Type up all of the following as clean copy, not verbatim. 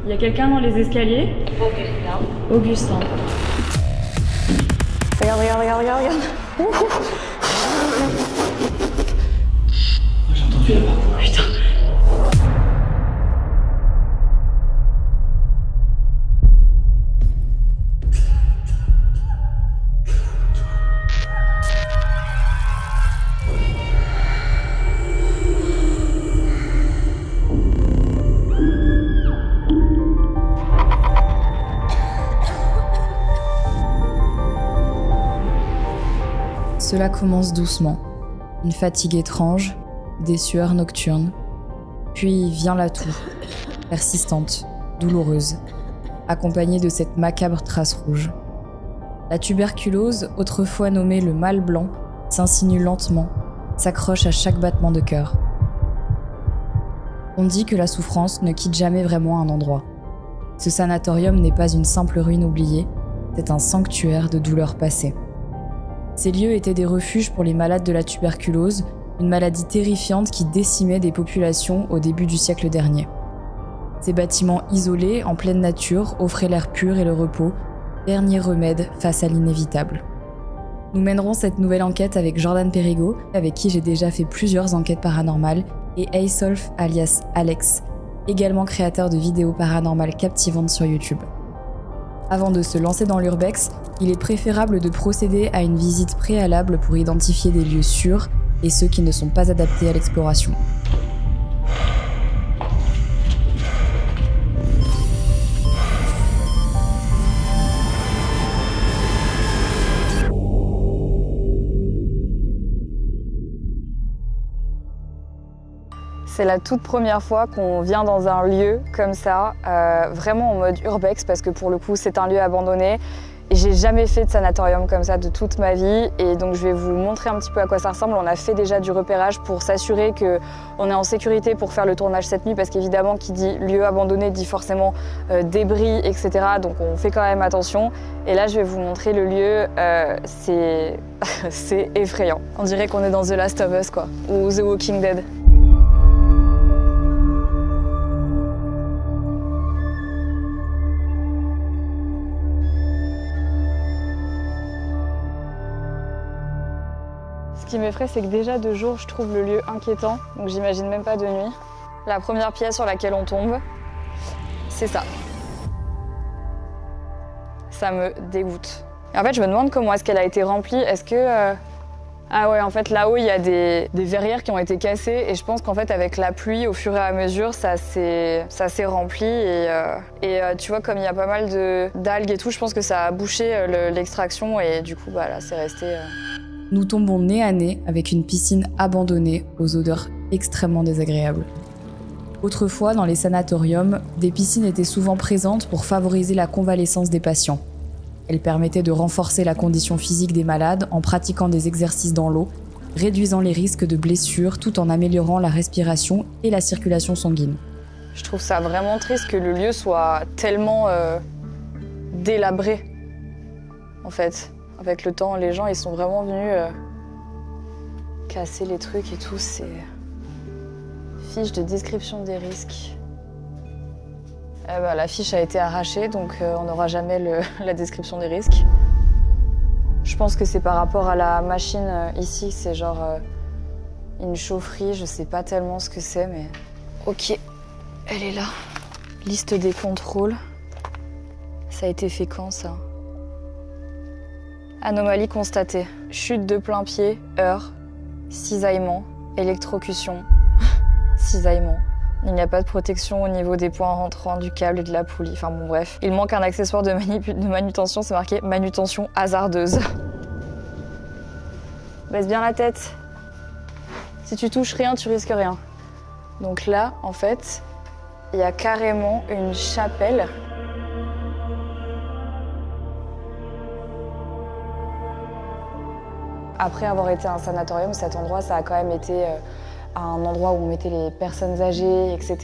Il y a quelqu'un dans les escaliers? Augustin. Regarde. J'ai entendu là-bas. Putain. Cela commence doucement. Une fatigue étrange, des sueurs nocturnes. Puis vient la toux, persistante, douloureuse, accompagnée de cette macabre trace rouge. La tuberculose, autrefois nommée le mal blanc, s'insinue lentement, s'accroche à chaque battement de cœur. On dit que la souffrance ne quitte jamais vraiment un endroit. Ce sanatorium n'est pas une simple ruine oubliée, c'est un sanctuaire de douleurs passées. Ces lieux étaient des refuges pour les malades de la tuberculose, une maladie terrifiante qui décimait des populations au début du siècle dernier. Ces bâtiments isolés, en pleine nature, offraient l'air pur et le repos, dernier remède face à l'inévitable. Nous mènerons cette nouvelle enquête avec Jordan Perrigo, avec qui j'ai déjà fait plusieurs enquêtes paranormales, et Aysolf alias Alex, également créateur de vidéos paranormales captivantes sur YouTube. Avant de se lancer dans l'urbex, il est préférable de procéder à une visite préalable pour identifier des lieux sûrs et ceux qui ne sont pas adaptés à l'exploration. C'est la toute première fois qu'on vient dans un lieu comme ça, vraiment en mode urbex, parce que pour le coup c'est un lieu abandonné. Et j'ai jamais fait de sanatorium comme ça de toute ma vie, et donc je vais vous montrer un petit peu à quoi ça ressemble. On a fait déjà du repérage pour s'assurer qu'on est en sécurité pour faire le tournage cette nuit, parce qu'évidemment qui dit lieu abandonné dit forcément débris, etc. Donc on fait quand même attention. Et là je vais vous montrer le lieu, c'est effrayant. On dirait qu'on est dans The Last of Us quoi, ou The Walking Dead. Ce qui m'effraie, c'est que déjà de jour, je trouve le lieu inquiétant, donc j'imagine même pas de nuit. La première pièce sur laquelle on tombe, c'est ça. Ça me dégoûte. Et en fait, je me demande comment est-ce qu'elle a été remplie. Est-ce que... Ah ouais, en fait, là-haut, il y a des verrières qui ont été cassées, et je pense qu'en fait, avec la pluie, au fur et à mesure, ça s'est rempli. Et tu vois, comme il y a pas mal d'algues et tout, je pense que ça a bouché l'extraction, et du coup, bah là, c'est resté... Nous tombons nez à nez avec une piscine abandonnée aux odeurs extrêmement désagréables. Autrefois, dans les sanatoriums, des piscines étaient souvent présentes pour favoriser la convalescence des patients. Elles permettaient de renforcer la condition physique des malades en pratiquant des exercices dans l'eau, réduisant les risques de blessures tout en améliorant la respiration et la circulation sanguine. Je trouve ça vraiment triste que le lieu soit tellement délabré, en fait. Avec le temps, les gens ils sont vraiment venus casser les trucs et tout. C'est fiche de description des risques. La fiche a été arrachée, donc on n'aura jamais la description des risques. Je pense que c'est par rapport à la machine ici, c'est genre une chaufferie, je sais pas tellement ce que c'est, mais... Ok, elle est là. Liste des contrôles. Ça a été fait quand, ça ? Anomalie constatée. Chute de plein pied, heure, cisaillement, électrocution, cisaillement. Il n'y a pas de protection au niveau des points rentrants du câble et de la poulie. Enfin bon bref. Il manque un accessoire de manutention, c'est marqué manutention hasardeuse. Baisse bien la tête. Si tu touches rien, tu risques rien. Donc là, en fait, il y a carrément une chapelle. Après avoir été un sanatorium, cet endroit, ça a quand même été un endroit où on mettait les personnes âgées, etc.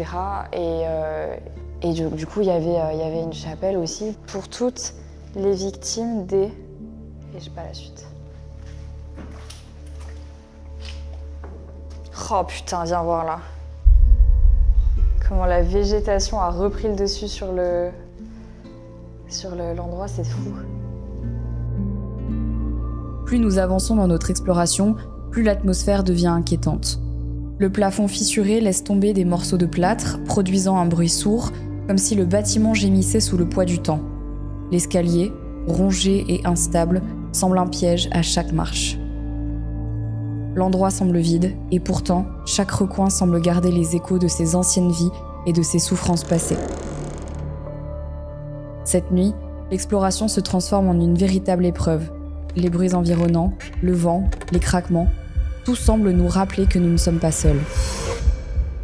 Et du coup, il y avait une chapelle aussi pour toutes les victimes des... Et j'ai pas la suite. Oh putain, viens voir là. comment la végétation a repris le dessus sur l'endroit, c'est fou. Plus nous avançons dans notre exploration, plus l'atmosphère devient inquiétante. Le plafond fissuré laisse tomber des morceaux de plâtre, produisant un bruit sourd, comme si le bâtiment gémissait sous le poids du temps. L'escalier, rongé et instable, semble un piège à chaque marche. L'endroit semble vide, et pourtant, chaque recoin semble garder les échos de ses anciennes vies et de ses souffrances passées. Cette nuit, l'exploration se transforme en une véritable épreuve. Les bruits environnants, le vent, les craquements, tout semble nous rappeler que nous ne sommes pas seuls.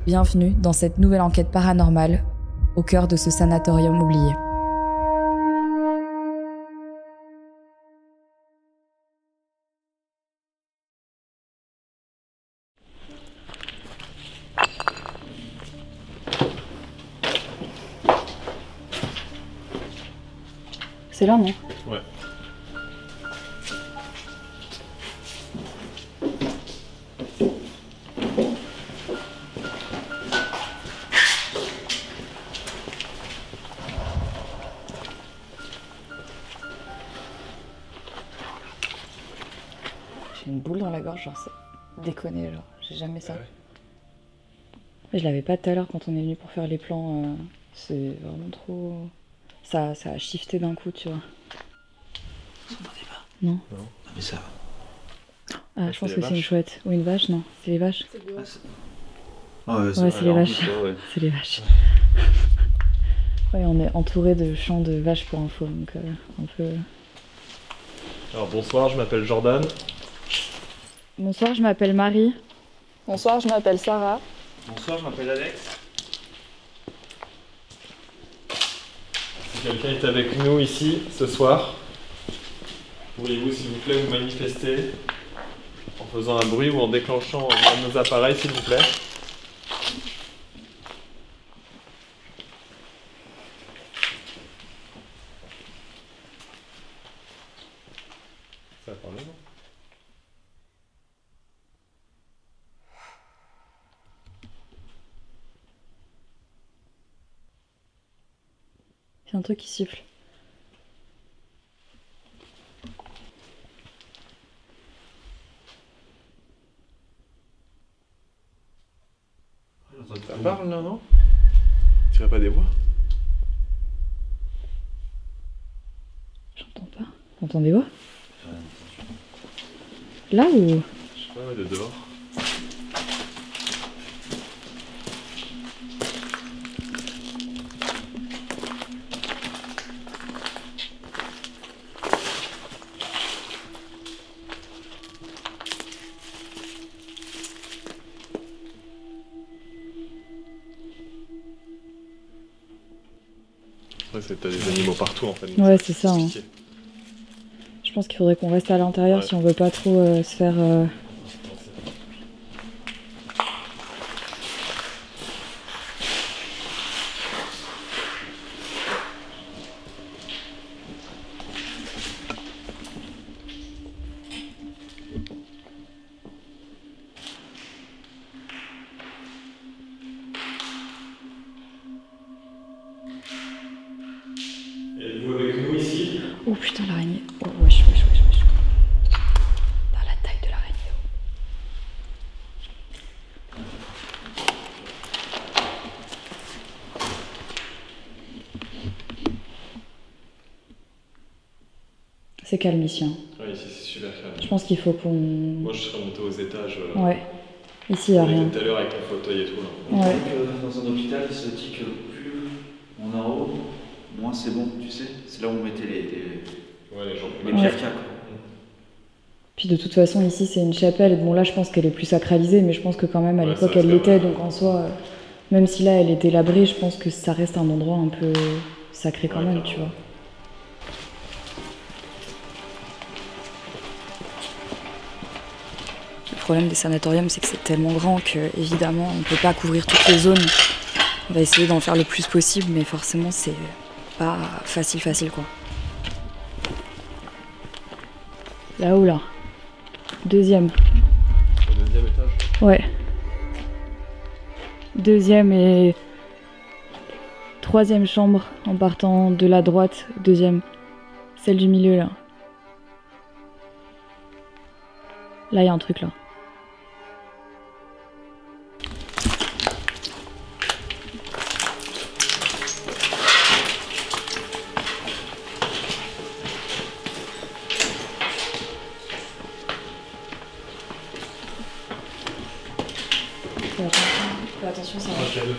Bienvenue dans cette nouvelle enquête paranormale, au cœur de ce sanatorium oublié. C'est là, non? Ouais. J'ai une boule dans la gorge, genre c'est déconné, genre j'ai jamais ça. Ah ouais. Je l'avais pas tout à l'heure quand on est venu pour faire les plans, c'est vraiment trop... Ça a shifté d'un coup, tu vois. Vous entendez pas? Non. Non. Non mais ça va. Ah, Ah, je pense c'est que les c'est une vaches. chouette. Ou une vache, non? C'est les vaches? Ah, ouais, Ouais, c'est les Alors, vaches. ouais. C'est les vaches. Ouais, on est entouré de champs de vaches pour info, donc un peu... Alors bonsoir, je m'appelle Jordan. Bonsoir, je m'appelle Marie. Bonsoir, je m'appelle Sarah. Bonsoir, je m'appelle Alex. Si quelqu'un est avec nous ici ce soir, pourriez-vous s'il vous plaît vous manifester en faisant un bruit ou en déclenchant un de nos appareils s'il vous plaît. Ça va parler, non? C'est un truc qui siffle. Ça parle là, non? Tu n'as pas des voix? J'entends pas. T'entends des voix? Là ou... Je sais pas, ouais, de dehors. Ouais, c'est t'as des animaux partout en fait. donc Ouais, c'est c'est ça, hein. compliqué. Je pense qu'il faudrait qu'on reste à l'intérieur Ouais. si on veut pas trop se faire... Et vous avec nous ici? Oh putain, l'araignée. Oh, wesh. Dans la taille de l'araignée. C'est calme ici, hein. Ouais, ici c'est super calme. Je pense qu'il faut qu'on... Moi je serais monté aux étages. Ouais. Ici, il y a on était rien. tout à l'heure avec ton fauteuil et tout là. Ouais. Dans un hôpital, il se dit que plus on est en haut, moins c'est bon, tu sais. C'est là où on mettait Ouais, les gens les Ouais. pires cas, quoi. Puis de toute façon, ici, c'est une chapelle. Bon, là, je pense qu'elle est plus sacralisée, mais je pense que quand même, à Ouais, l'époque, ça elle reste l'était. quand même. Donc en soi, même si là, elle est délabrée, je pense que ça reste un endroit un peu sacré quand Ouais, même, carrément. tu vois. Le problème des sanatoriums, c'est que c'est tellement grand que, évidemment, on ne peut pas couvrir toutes les zones. On va essayer d'en faire le plus possible, mais forcément, c'est pas facile, quoi. Là-haut, là. Deuxième. Au deuxième étage. Ouais. Deuxième et troisième chambre en partant de la droite, deuxième. Celle du milieu là. Là, il y a un truc là. Fais attention, ça va. Un cadeau.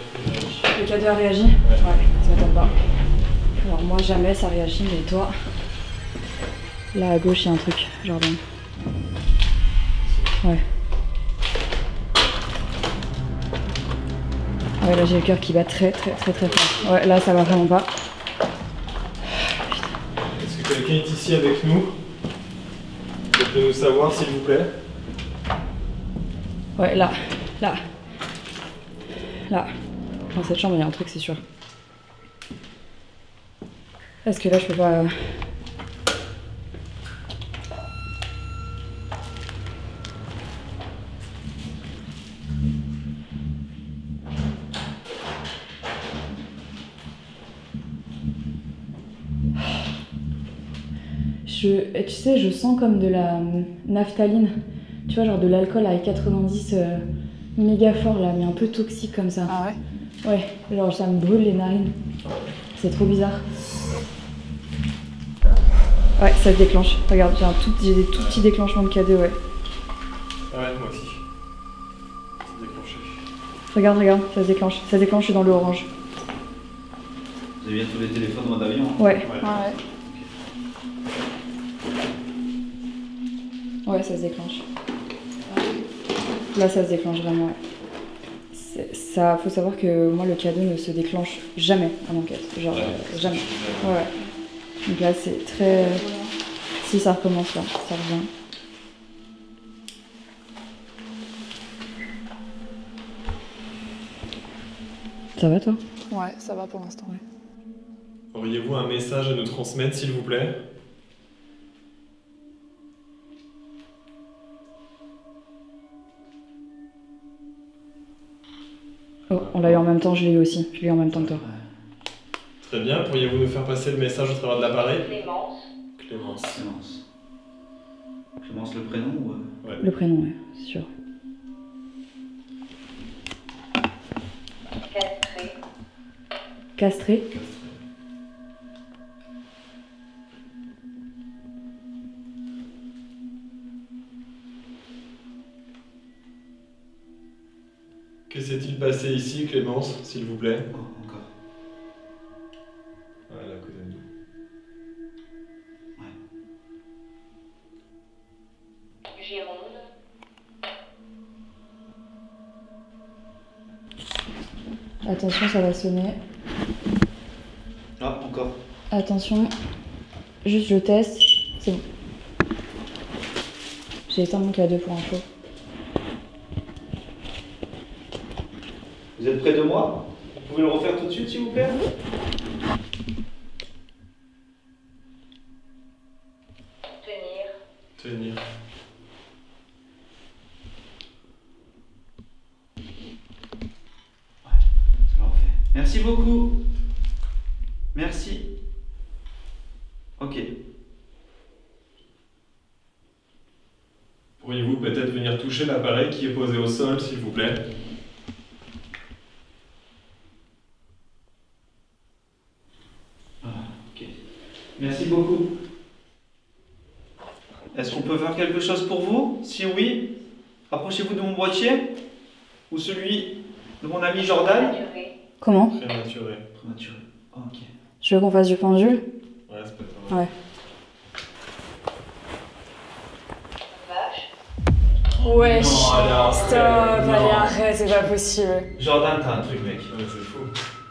Le cadeau a réagi? Ouais, ça m'étonne pas. Alors moi, jamais ça réagit, mais toi... Là à gauche, il y a un truc, Jordan. Ouais. Ouais, là j'ai le cœur qui bat très fort. Ouais, là ça va vraiment pas. Est-ce que quelqu'un est ici avec nous? Faites-le nous savoir, s'il vous plaît. Ouais, là. Dans cette chambre, il y a un truc, c'est sûr. Parce que là, je peux pas... Tu sais, je sens comme de la naphtaline. Tu vois, genre de l'alcool avec 90 méga fort là, mais un peu toxique comme ça. Ah ouais? Ouais, genre ça me brûle les narines. C'est trop bizarre. Ouais, ça se déclenche. Regarde, j'ai des tout petits déclenchements de K2, ouais. Ah ouais, moi aussi. C'est déclenché. Regarde, ça se déclenche. Ça se déclenche, je suis dans le orange. Vous avez bien tous les téléphones en mode avion? Ouais. Ouais. Ouais, ça se déclenche. Là, ça se déclenche vraiment, ouais. Ça, faut savoir que moi, le K2 ne se déclenche jamais en enquête. Genre, jamais. Ouais. Donc là, c'est très... Si ça recommence là, ça revient. Ça va, toi? Ouais, ça va pour l'instant. Ouais. Auriez-vous un message à nous transmettre, s'il vous plaît? Oh, on l'a eu en même temps, je l'ai eu aussi. Je l'ai eu en même temps que toi. Très bien, pourriez-vous nous faire passer le message au travers de l'appareil? Clémence. Clémence le prénom ou... Ouais. Le prénom, ouais, c'est sûr. Castré. Que s'est-il passé ici, Clémence, s'il vous plaît? Oh, encore. Ouais, là, à côté de nous. Attention, ça va sonner. Ah, encore. Attention. Juste, je teste. C'est bon. J'ai éteint mon K2 pour info. Vous êtes près de moi? Vous pouvez le refaire tout de suite, s'il vous plaît? Tenir. Ça va refaire. Merci beaucoup. Merci. Ok. Pourriez-vous peut-être venir toucher l'appareil qui est posé au sol, s'il vous plaît? Ok. Merci beaucoup. Est-ce qu'on peut faire quelque chose pour vous? Si oui, approchez-vous de mon boîtier ou celui de mon ami Jordan. Comment? Prématuré. Prématuré. Ok. Je veux qu'on fasse du pendule? Ouais, c'est pas grave. Ouais. Wesh, Non, alors, stop, non. allez arrête, c'est pas possible. Jordan, t'as un truc, mec. Ouais, c'est fou.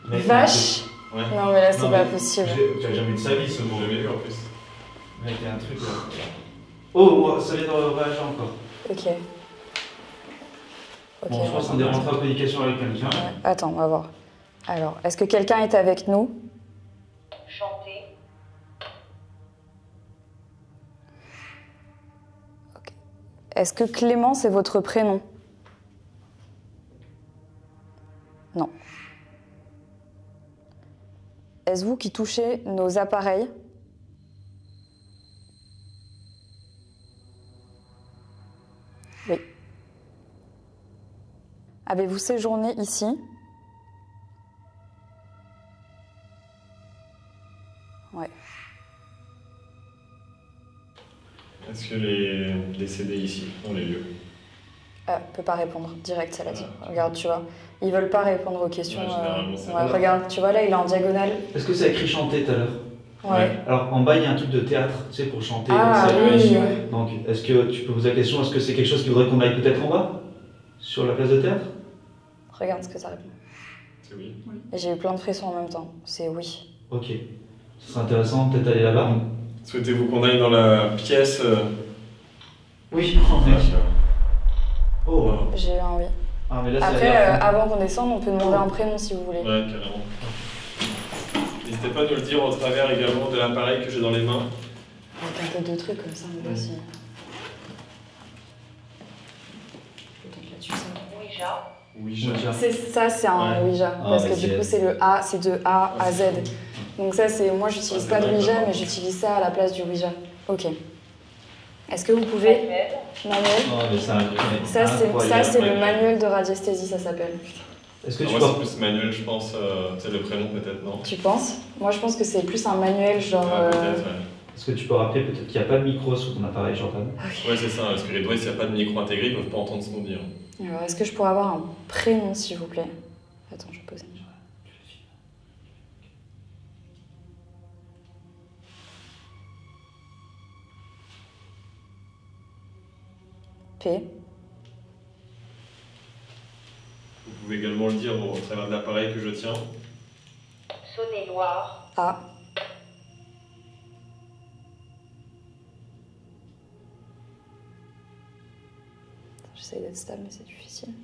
Mec, Vache? Ouais. Non mais là c'est Non, pas mais possible. Tu as jamais vu de sa vie ce mot. J'ai jamais vu en plus. Mec, il y a un truc là. Oh, ça vient de réagir encore. Ok. Ok. Bon, je pense qu'on est rentré en communication avec quelqu'un. Ouais. Attends, on va voir. Alors, est-ce que quelqu'un est avec nous? Ok. Est-ce que Clémence est votre prénom? Non. est-ce vous qui touchez nos appareils? Oui. Avez-vous séjourné ici? Ouais. Est-ce que les décédés ici ont les lieux? Peut pas répondre, direct, ça l'a dit. Regarde, tu vois, ils veulent pas répondre aux questions. Ouais, généralement, c'est ouais, regarde, tu vois là, il est en diagonale. Est-ce que ça a écrit chanter tout à l'heure? Ouais. Alors en bas, il y a un truc de théâtre, tu sais, pour chanter. Ah oui. Donc, est-ce que tu peux poser la question, est-ce que c'est quelque chose qui voudrait qu'on aille peut-être en bas? Sur la place de théâtre? Regarde ce que ça répond. C'est oui. Et j'ai eu plein de frissons en même temps. C'est oui. Ok. Ce serait intéressant peut-être aller là-bas. Souhaitez-vous qu'on aille dans la pièce Oui, en fait. Oh. J'ai eu un oui. Ah, mais là, Après, avant qu'on descende, on peut demander un prénom si vous voulez. Ouais, carrément. N'hésitez pas à nous le dire au travers également de l'appareil que j'ai dans les mains. Avec un peu de trucs comme ça, moi aussi. Peut-être là-dessus, ça. Ouija. C'est ça, c'est un Ouais. Ouija. Ah, Parce que vas-y. du coup, c'est le A, c'est de A à Z. Donc ça, c'est... Moi, j'utilise pas de Ouija, mais j'utilise ça à la place du Ouija. Ok. Est-ce que vous pouvez... Manuel. Non, mais ça Ça, c'est le manuel de radiesthésie, ça s'appelle. Est-ce que Moi, tu c'est peux... plus manuel, je pense. C'est le prénom, peut-être, non? Tu penses? Moi, je pense que c'est plus un manuel, genre... Ah, peut-être, ouais. Est-ce que tu peux rappeler peut-être qu'il n'y a pas de micro sur ton appareil, Jordan? Ouais, c'est ça. Parce que les doigts, s'il n'y a pas de micro intégré, ils ne peuvent pas entendre ce qu'on dit. Alors, est-ce que je pourrais avoir un prénom, s'il vous plaît? Attends, je vais poser une... P. Vous pouvez également le dire au travers de l'appareil que je tiens. Saône-et-Loire. A. J'essaie d'être stable, mais c'est difficile.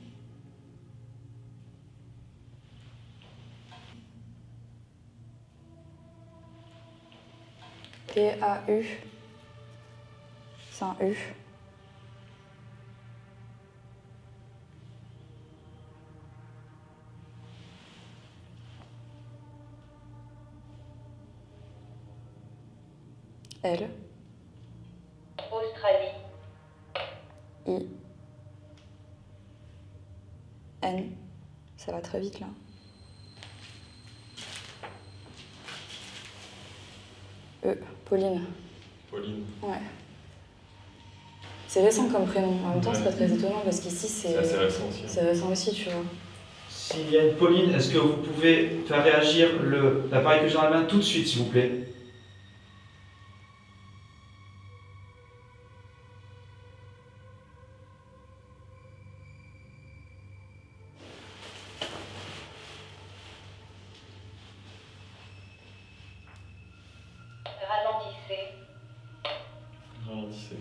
P-A-U. C'est un U. L. Australie. I. N. Ça va très vite là. E. Pauline. Pauline. Ouais. C'est récent comme prénom. En même temps, c'est Ouais. pas très étonnant parce qu'ici, C'est assez récent aussi. c'est récent aussi, tu vois. S'il y a une Pauline, est-ce que vous pouvez faire réagir l'appareil que j'ai dans la main tout de suite, s'il vous plaît? Ralentissez. Ralentissez.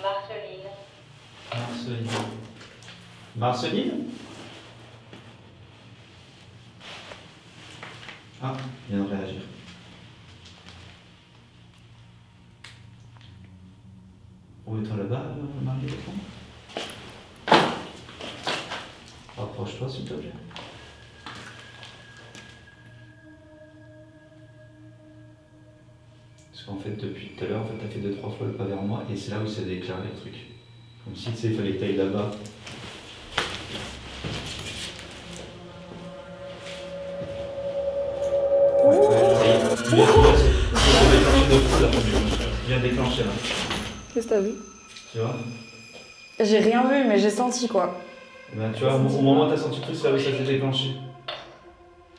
Marceline. Marceline. Marceline? Ah, il vient de réagir. Où est-toi là-bas, Marie-Léon? Rapproche-toi, s'il te plaît. Parce qu'en fait, depuis tout à l'heure, en fait, t'as fait 2-3 fois le pas vers moi, et c'est là où ça a déclaré le truc. Comme si, tu sais, il fallait que t'ailles là-bas. Il vient déclencher là. Qu'est-ce que t'as vu? Tu vois? J'ai rien vu, mais j'ai senti quoi. Et ben, tu vois, au moment où t'as senti le truc, c'est là où ça s'est déclenché.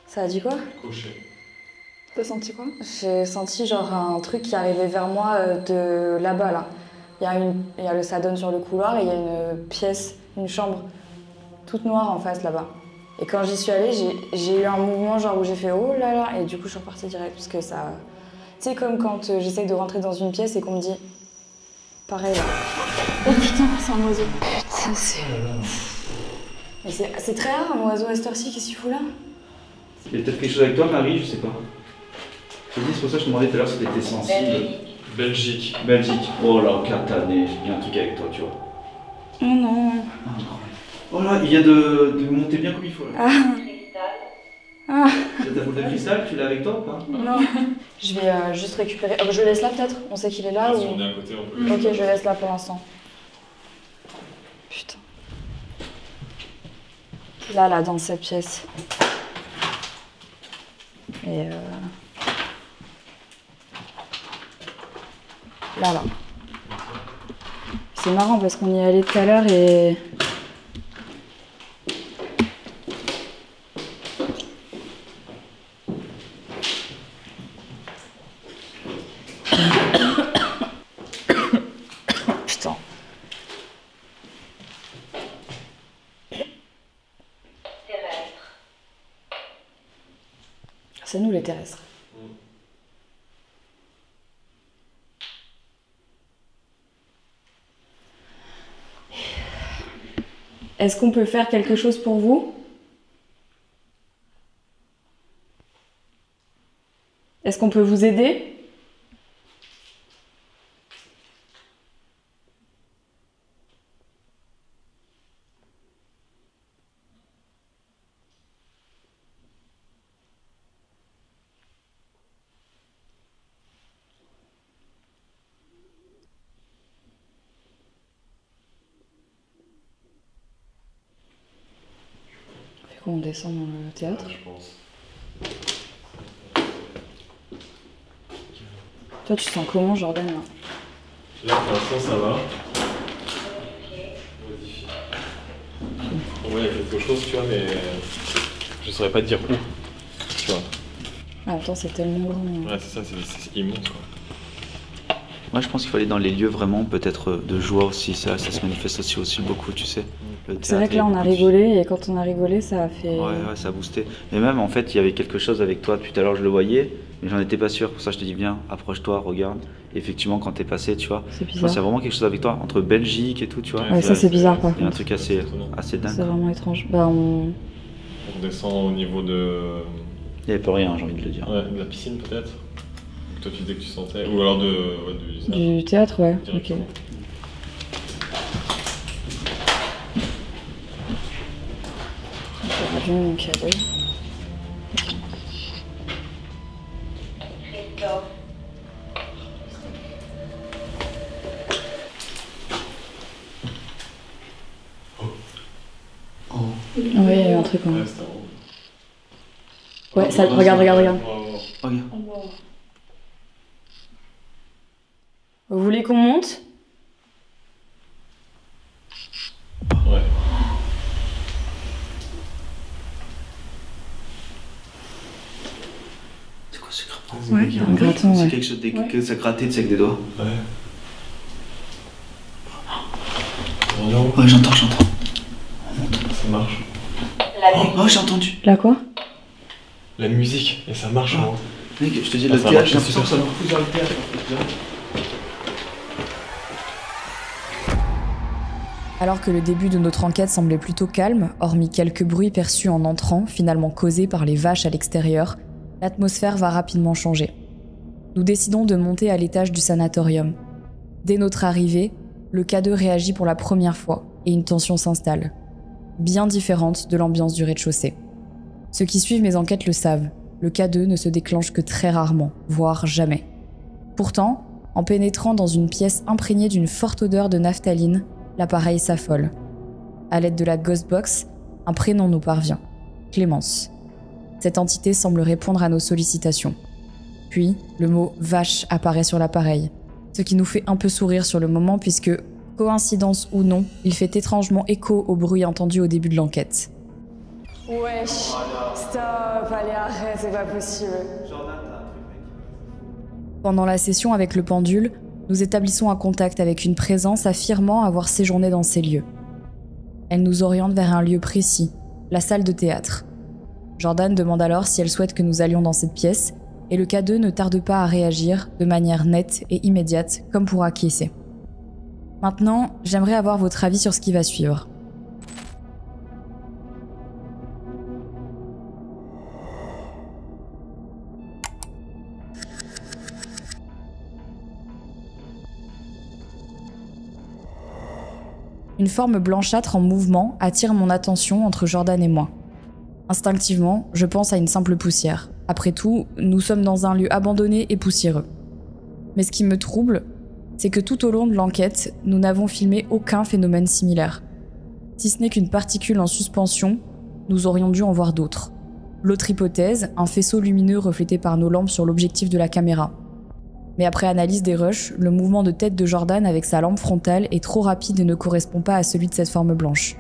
Ça a dit quoi? Cocher. T'as senti quoi? J'ai senti genre un truc qui arrivait vers moi de là-bas là. Ça donne sur le couloir et il y a une pièce, une chambre toute noire en face là-bas. Et quand j'y suis allée, j'ai eu un mouvement genre où j'ai fait oh là là, et du coup je suis repartie direct parce que ça... Tu sais comme quand j'essaye de rentrer dans une pièce et qu'on me dit... Pareil là. Oh putain, c'est un oiseau. Putain, c'est... Mais c'est très rare un oiseau à cette heure-ci, qu'est-ce qu'il fout là? Il y a peut-être quelque chose avec toi, Marie, je sais pas. Je te dis, c'est pour ça que je te demandais tout à l'heure si t'étais sensible. Belgique. Belgique. Oh là, Catané, il y a un truc avec toi, tu vois. Oh non. Oh là, il vient de monter bien comme il faut là. Cristal. Ah. Ta boule de cristal, tu l'as avec toi ou pas? Non. Je vais juste récupérer. Je le laisse là peut-être? On sait qu'il est là Ah, ou... si on est à côté, on peut. Ok, je le laisse là pour l'instant. Putain. Là, dans cette pièce. Et là. C'est marrant parce qu'on y est allé tout à l'heure et... Putain. C'est nous les terrestres. Est-ce qu'on peut faire quelque chose pour vous? Est-ce qu'on peut vous aider? On descend dans le théâtre. Ouais, je pense. Toi, tu te sens comment, Jordan? Là, pour l'instant, ça va. En vrai, il y a quelque chose, tu vois, mais je saurais pas te dire où. Tu vois. En même temps, c'est tellement grand. Ouais, c'est ça, c'est immense, quoi. Moi, je pense qu'il faut aller dans les lieux vraiment, peut-être de joie aussi. Ça se manifeste aussi beaucoup, tu sais. C'est vrai que là, on a rigolé, et quand on a rigolé, ça a fait... Ouais, ça a boosté. Mais même, en fait, il y avait quelque chose avec toi. Tout à l'heure, je le voyais, mais j'en étais pas sûr. Pour ça, je te dis, viens, approche-toi, regarde. Et effectivement, quand t'es passé, tu vois, c'est bizarre. Il y a vraiment quelque chose avec toi, entre Belgique et tout, tu vois. Ouais, ça, c'est bizarre, par Il y a un contre. truc assez dingue. C'est vraiment étrange. Bah, On descend au niveau de... Il n'y avait pas rien, j'ai envie de le dire. Ouais, de la piscine, peut-être. Toi, tu disais que tu sentais... Ou alors du théâtre, ouais. Ok. Directement. J'aurais bien mon cadeau. Ouais, il y a un truc en... Ouais, c'était en haut. Ouais, ça, regarde. Regarde. Vous voulez qu'on monte? Ouais. C'est quoi ce grattant? Ouais, un grattant, C'est ouais. quelque chose que ça grattait, tu sais, avec des doigts. Ouais. Ouais, j'entends. Ça marche. Oh, j'ai entendu. Là, quoi? La musique, et ça marche, moi. Mec, je te dis, Ah, le ça théâtre, marche, j'ai l'impression que super. ça nous pousse vers le théâtre. Alors que le début de notre enquête semblait plutôt calme, hormis quelques bruits perçus en entrant, finalement causés par les vaches à l'extérieur, l'atmosphère va rapidement changer. Nous décidons de monter à l'étage du sanatorium. Dès notre arrivée, le K2 réagit pour la première fois et une tension s'installe, bien différente de l'ambiance du rez-de-chaussée. Ceux qui suivent mes enquêtes le savent, le K2 ne se déclenche que très rarement, voire jamais. Pourtant, en pénétrant dans une pièce imprégnée d'une forte odeur de naphtaline, l'appareil s'affole. À l'aide de la Ghostbox, un prénom nous parvient, Clémence. Cette entité semble répondre à nos sollicitations. Puis, le mot « vache » apparaît sur l'appareil, ce qui nous fait un peu sourire sur le moment puisque, coïncidence ou non, il fait étrangement écho au bruit entendu au début de l'enquête. Wesh, stop, allez arrête, c'est pas possible. Pendant la session avec le pendule, nous établissons un contact avec une présence affirmant avoir séjourné dans ces lieux. Elle nous oriente vers un lieu précis, la salle de théâtre. Jordan demande alors si elle souhaite que nous allions dans cette pièce, et le K2 ne tarde pas à réagir de manière nette et immédiate, comme pour acquiescer. Maintenant, j'aimerais avoir votre avis sur ce qui va suivre. Une forme blanchâtre en mouvement attire mon attention entre Jordan et moi. Instinctivement, je pense à une simple poussière. Après tout, nous sommes dans un lieu abandonné et poussiéreux. Mais ce qui me trouble, c'est que tout au long de l'enquête, nous n'avons filmé aucun phénomène similaire. Si ce n'est qu'une particule en suspension, nous aurions dû en voir d'autres. L'autre hypothèse, un faisceau lumineux reflété par nos lampes sur l'objectif de la caméra. Mais après analyse des rushs, le mouvement de tête de Jordan avec sa lampe frontale est trop rapide et ne correspond pas à celui de cette forme blanche.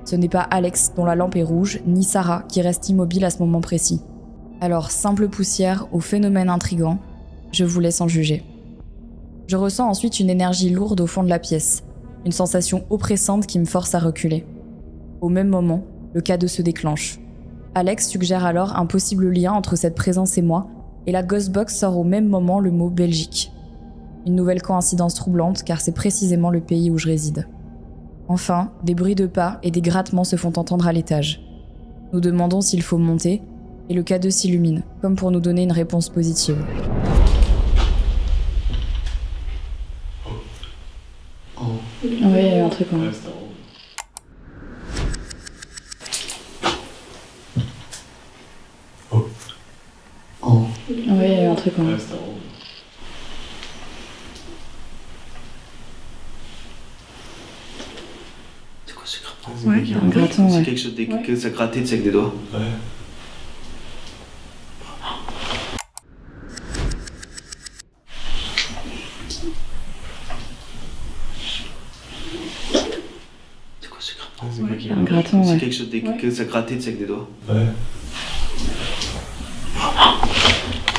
Ce n'est pas Alex dont la lampe est rouge, ni Sarah qui reste immobile à ce moment précis. Alors, simple poussière ou phénomène intrigant, je vous laisse en juger. Je ressens ensuite une énergie lourde au fond de la pièce, une sensation oppressante qui me force à reculer. Au même moment, le K2 se déclenche. Alex suggère alors un possible lien entre cette présence et moi, et la Ghostbox sort au même moment le mot Belgique. Une nouvelle coïncidence troublante car c'est précisément le pays où je réside. Enfin, des bruits de pas et des grattements se font entendre à l'étage. Nous demandons s'il faut monter, et le K2 s'illumine, comme pour nous donner une réponse positive. Oui, il y a un truc en Ouais, c'était en Oui, il y a un truc en Ouais, c'était en C'est quoi ce grattement? Ouais, un grattant, C'est ouais. quelque chose que ça grattait, tu sais, avec des doigts. Ouais. C'est quoi ce grattement? C'est quoi qui Un grattant, C'est ouais. quelque chose que ça grattait, tu sais, avec des doigts. Ouais.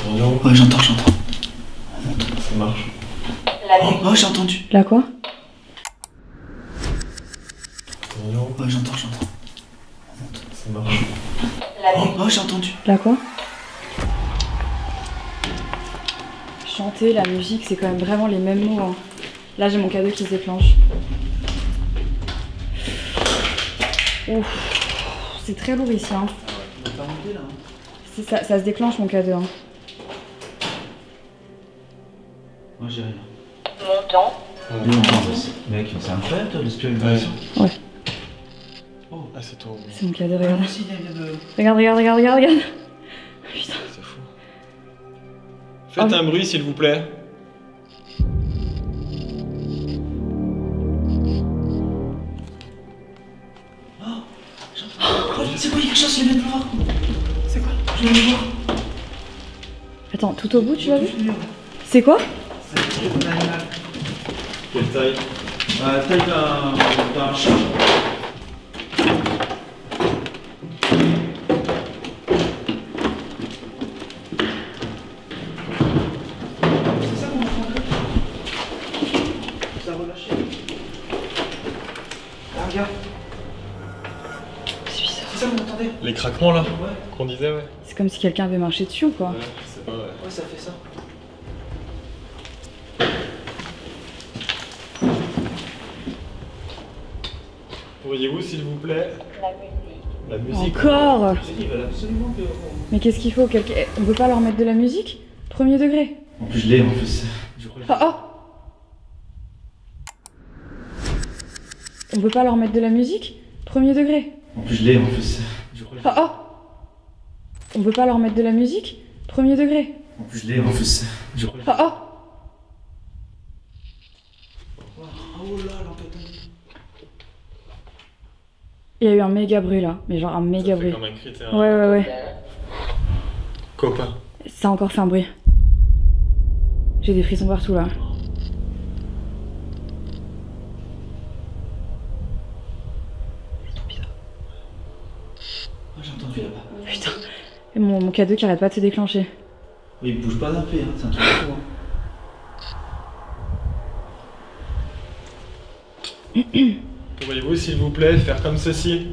Attention, Ouais, j'entends. ça marche. Oh, j'ai entendu. Là quoi? Attention, Ouais, j'entends. ça marche. Oh, j'ai entendu. Là quoi? Chanter, la musique, c'est quand même vraiment les mêmes mots. Hein. Là, j'ai mon cadeau qui se déclenche. Ouf, c'est très lourd ici. Hein. T'as monté là? Ça se déclenche mon cadeau. Hein. Moi, j'ai rien. Montant. Mec, c'est incroyable, toi, l'esprit de Ouais. Ouais, Ah, c'est ton. c'est mon cadeau, regarde. Moi aussi, il y a de... Regarde. Putain. C'est fou. Faites un bruit, s'il vous plaît. C'est quoi, il y a quelque chose, je viens de le voir. C'est quoi? Je viens de le voir. Attends, tout au bout, tu l'as vu? C'est quoi? C'est un animal. Quelle taille? Taille d'un chat. C'est ça qu'on entendait? Ça a relâché. Ah, regarde. C'est bizarre. C'est ça qu'on entendait? Les craquements là Ouais. qu'on disait, ouais. C'est comme si quelqu'un avait marché dessus ou quoi? Ouais, je sais pas, ouais. Ouais, ça fait ça. Pourriez-vous, s'il vous plaît? La musique. Encore? Ils veulent absolument que... Mais qu'est-ce qu'il faut? On peut pas leur mettre de la musique? Premier degré. En plus, je l'ai, en plus. Je crois que je l'ai. Oh. On peut pas leur mettre de la musique? Premier degré. En plus, je l'ai, en plus. Je crois que je l'ai. Oh. On peut pas leur mettre de la musique? Premier degré. En plus, je l'ai, en plus. Je crois que je l'ai. Oh. Oh là, l'enquête. Il y a eu un méga bruit là, mais genre un méga Ça fait bruit. comme un cri, t'es un Ouais. copain. Ça a encore fait un bruit. J'ai des frissons partout là. Ah, j'ai entendu là-bas. Putain. Et mon cadeau qui arrête pas de se déclencher. Oui, il bouge pas d'un pied, hein. C'est un truc de fou. Hein. Pourriez-vous, s'il vous plaît, faire comme ceci?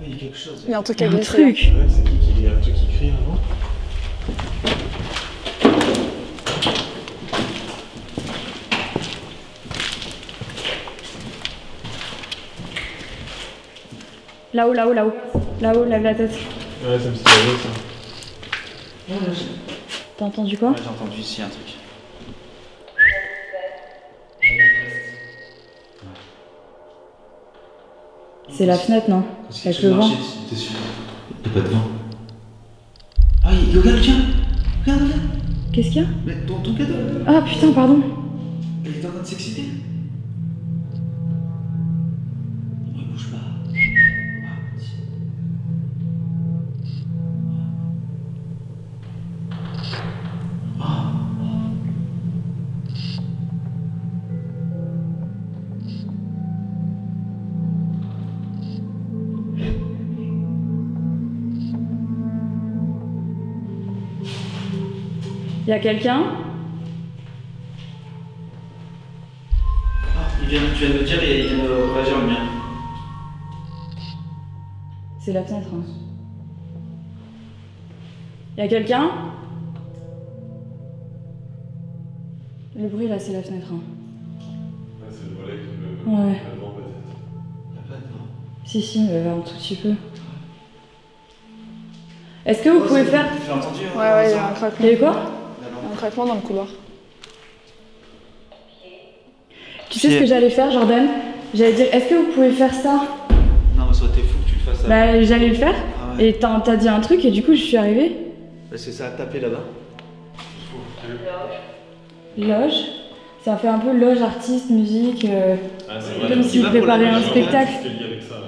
Il y a quelque chose. Il y a un truc Il y à a un glisser. truc. Ouais, c'est qui il y a un truc qui crie avant. Là-haut. Là-haut, lève la tête. Ouais, ça me fait rêver, ça. T'as entendu quoi? Ouais, j'ai entendu ici un truc. C'est la fenêtre, non? Avec le vent. T'es sûr? Y'a pas de vent. Ah, regarde, tiens! Regarde! Qu'est-ce qu'il y a? Mais ton cadeau! Ah putain, pardon. Elle est en train de s'exciter. Oh, il bouge pas. Il y a quelqu'un? Tu viens de me dire et il vient de réagir le mien. C'est la fenêtre. Hein. Il y a quelqu'un? Le bruit là, c'est la fenêtre. Hein. Ouais, c'est le volet que le Ouais. vent peut-être. Y'a pas de vent. Si, mais un tout petit peu. Est-ce que vous pouvez faire... J'ai entendu. Ouais, il y a un Il craquement. y a eu quoi? Un craquement dans le couloir. Tu sais ce que j'allais faire, Jordan? J'allais dire, est-ce que vous pouvez faire ça? Non, mais soit t'es fou que tu le fasses. Bah, j'allais le faire. Ah ouais. Et t'as dit un truc et du coup, je suis arrivée. Parce que ça a tapé là-bas. Loge. Ça fait un peu loge artiste, musique. Ah, c'est Comme vrai. si vous prépariez un spectacle. C'est lié avec ça, ouais.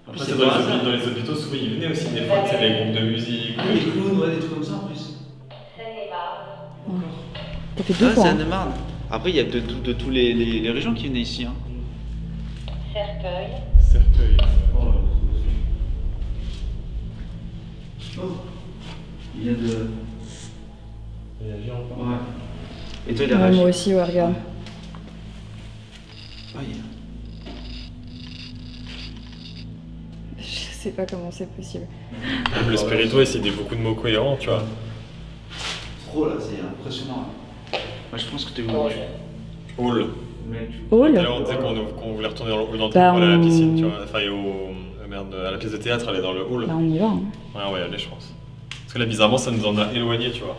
Après, C'est c'est pas ça. dans les hôpitaux, souvent ils venaient aussi des fois, tu sais, les groupes de musique. Ah, les clowns, ouais, des trucs comme ça en plus. Ça fait 2 Ouais, fois. c'est Hein. Anne-Marne. Après, il y a de toutes les régions qui venaient ici. Hein. Cercueil. Il vient de. Réagir encore. Ouais. Et toi, il a Ouais, réagi. moi aussi, ouais, regarde. Ouais, Je sais pas comment c'est possible. Même le spirito, il s'est dit beaucoup de mots cohérents, tu vois. Trop là, c'est impressionnant. Moi, je pense que t'es où? Hall. Hall? Tout à l'heure, on disait qu'on voulait retourner dans le hall d'entrée Bah, pour aller à la on- piscine, tu vois. Enfin, et à la pièce de théâtre, aller dans le hall. Bah, on y va. Hein. Ouais, on va y aller, je pense. Parce que là, bizarrement, ça nous en a éloignés, tu vois.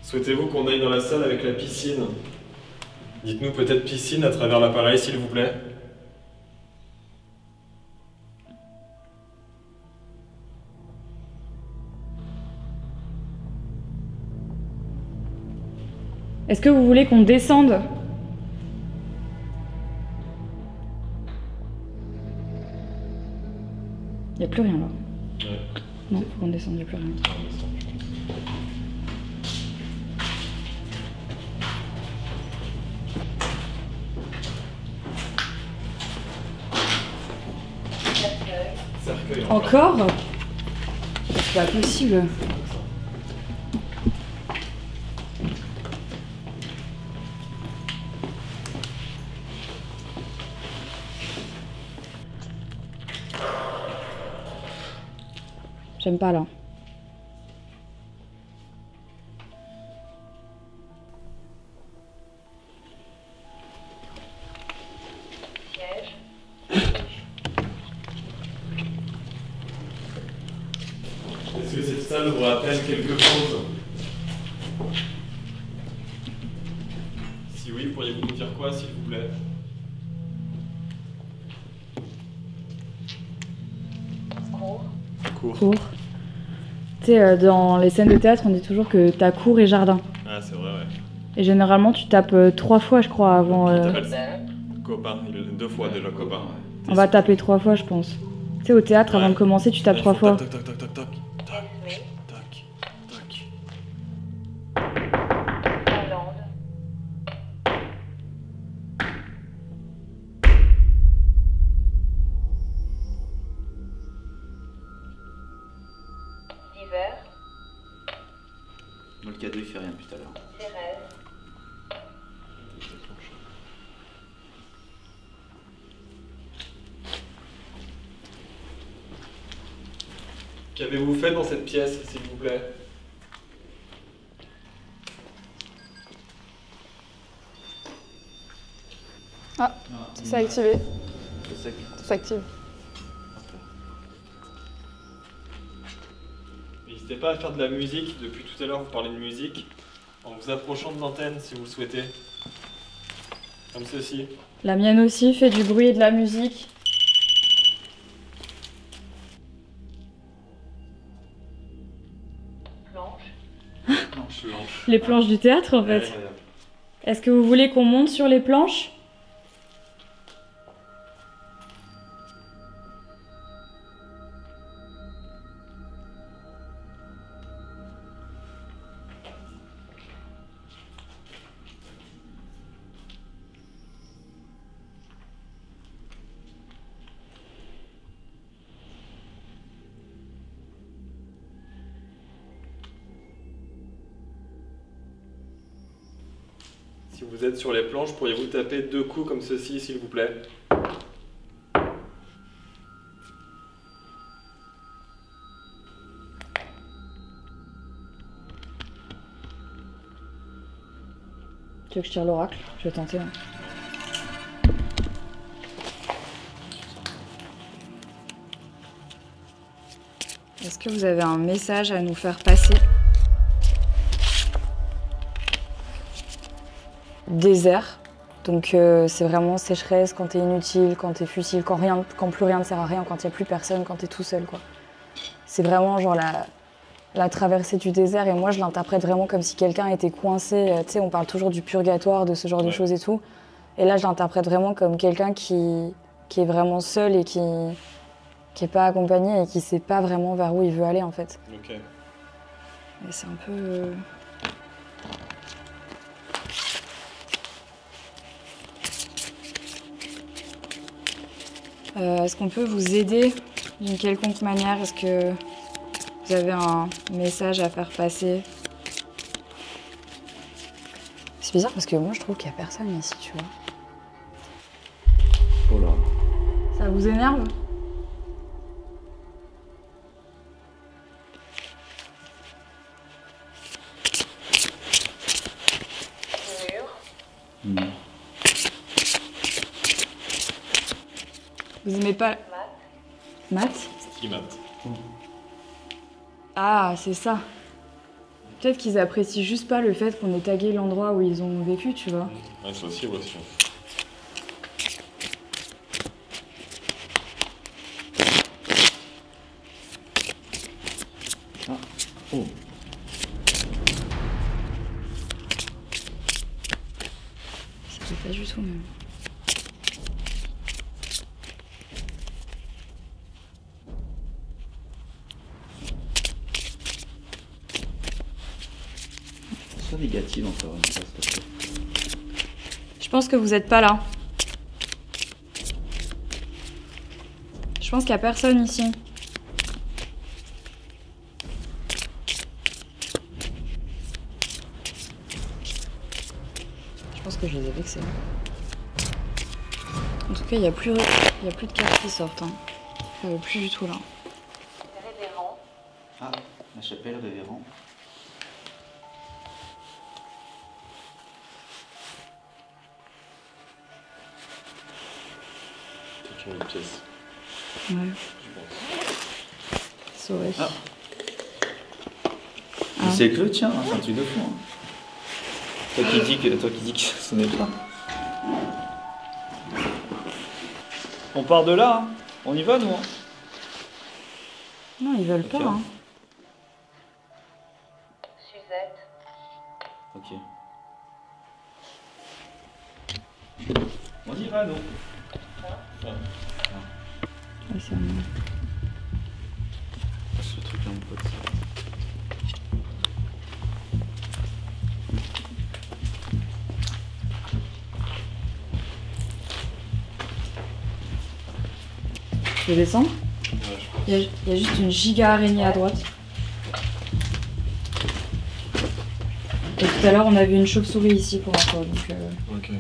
Souhaitez-vous qu'on aille dans la salle avec la piscine? Dites-nous peut-être piscine à travers l'appareil, s'il vous plaît. Est-ce que vous voulez qu'on descende? Y a plus rien là. Ouais. Non, faut qu'on descende, y a plus rien. Cercueil. Encore? C'est pas possible. J'aime pas là. Est-ce que cette salle vous rappelle quelque chose? Si oui, pourriez-vous nous dire quoi, s'il vous plaît? Cours. Cours. Tu sais, dans les scènes de théâtre, on dit toujours que t'as cours et jardin. Ah, c'est vrai, ouais. Et généralement, tu tapes 3 fois, je crois, avant. Il t'appelle copain, il est 2 fois déjà copain. On va taper 3 fois, je pense. Tu sais, au théâtre, avant Ouais. de commencer, tu tapes Il 3 faut fois. Tac, tac, tac, tac, tac, tac, tac, tac. Moi, le cadeau, il fait rien depuis tout à l'heure. Qu'avez-vous fait dans cette pièce, s'il vous plaît? C'est activé. C'est ça qui- Ça s'active. N'hésitez pas à faire de la musique. Depuis tout à l'heure, vous parlez de musique. En vous approchant de l'antenne, si vous le souhaitez. Comme ceci. La mienne aussi fait du bruit et de la musique. Les planches du théâtre en fait. Ouais, regarde. Est-ce que vous voulez qu'on monte sur les planches? Si vous êtes sur les planches, pourriez-vous taper 2 coups comme ceci, s'il vous plaît? Tu veux que je tire l'oracle? Je vais tenter. Hein. Est-ce que vous avez un message à nous faire passer? Désert. Donc c'est vraiment sécheresse quand t'es inutile, quand t'es futile, quand plus rien ne sert à rien, quand il n'y a plus personne, quand t'es tout seul, quoi. C'est vraiment genre la traversée du désert, et moi je l'interprète vraiment comme si quelqu'un était coincé. Tu sais, on parle toujours du purgatoire, de ce genre de choses et tout. Et là je l'interprète vraiment comme quelqu'un qui est vraiment seul et qui est pas accompagné et qui sait pas vraiment vers où il veut aller en fait. Ok. Et c'est un peu... Est-ce qu'on peut vous aider d'une quelconque manière? Est-ce que vous avez un message à faire passer? C'est bizarre parce que moi je trouve qu'il n'y a personne ici, tu vois. Oh là. Ça vous énerve? Mmh. Vous aimez pas... Maths? Ski-mat. Ah, c'est ça. Peut-être qu'ils apprécient juste pas le fait qu'on ait tagué l'endroit où ils ont vécu, tu vois. Ouais, ça aussi, aussi. Ah. Oh. Ça fait pas du tout même. Sois négative encore une fois, s'il te plaît. Je pense que vous êtes pas là. Je pense qu'il y a personne ici. Je pense que je les ai vexés. En tout cas, il y a plus de cartes qui sortent. Hein. Plus du tout là. Ah, la chapelle révérend. C'est une pièce, Ouais, je pense. ça aurait. Ah. Ah. C'est que tiens, c'est un truc de fou. Hein. Toi qui dis que ce n'est pas. On part de là, hein. On y va nous. Hein. Non, ils veulent Ok. pas. Hein. Suzette. Ok. On y va nous. Ouais, c'est un- Ce truc là mon pote. Je vais descendre. Ouais, je pense. Il y a juste une giga araignée à droite. Et tout à l'heure, on a vu une chauve-souris ici pour info, donc Ok.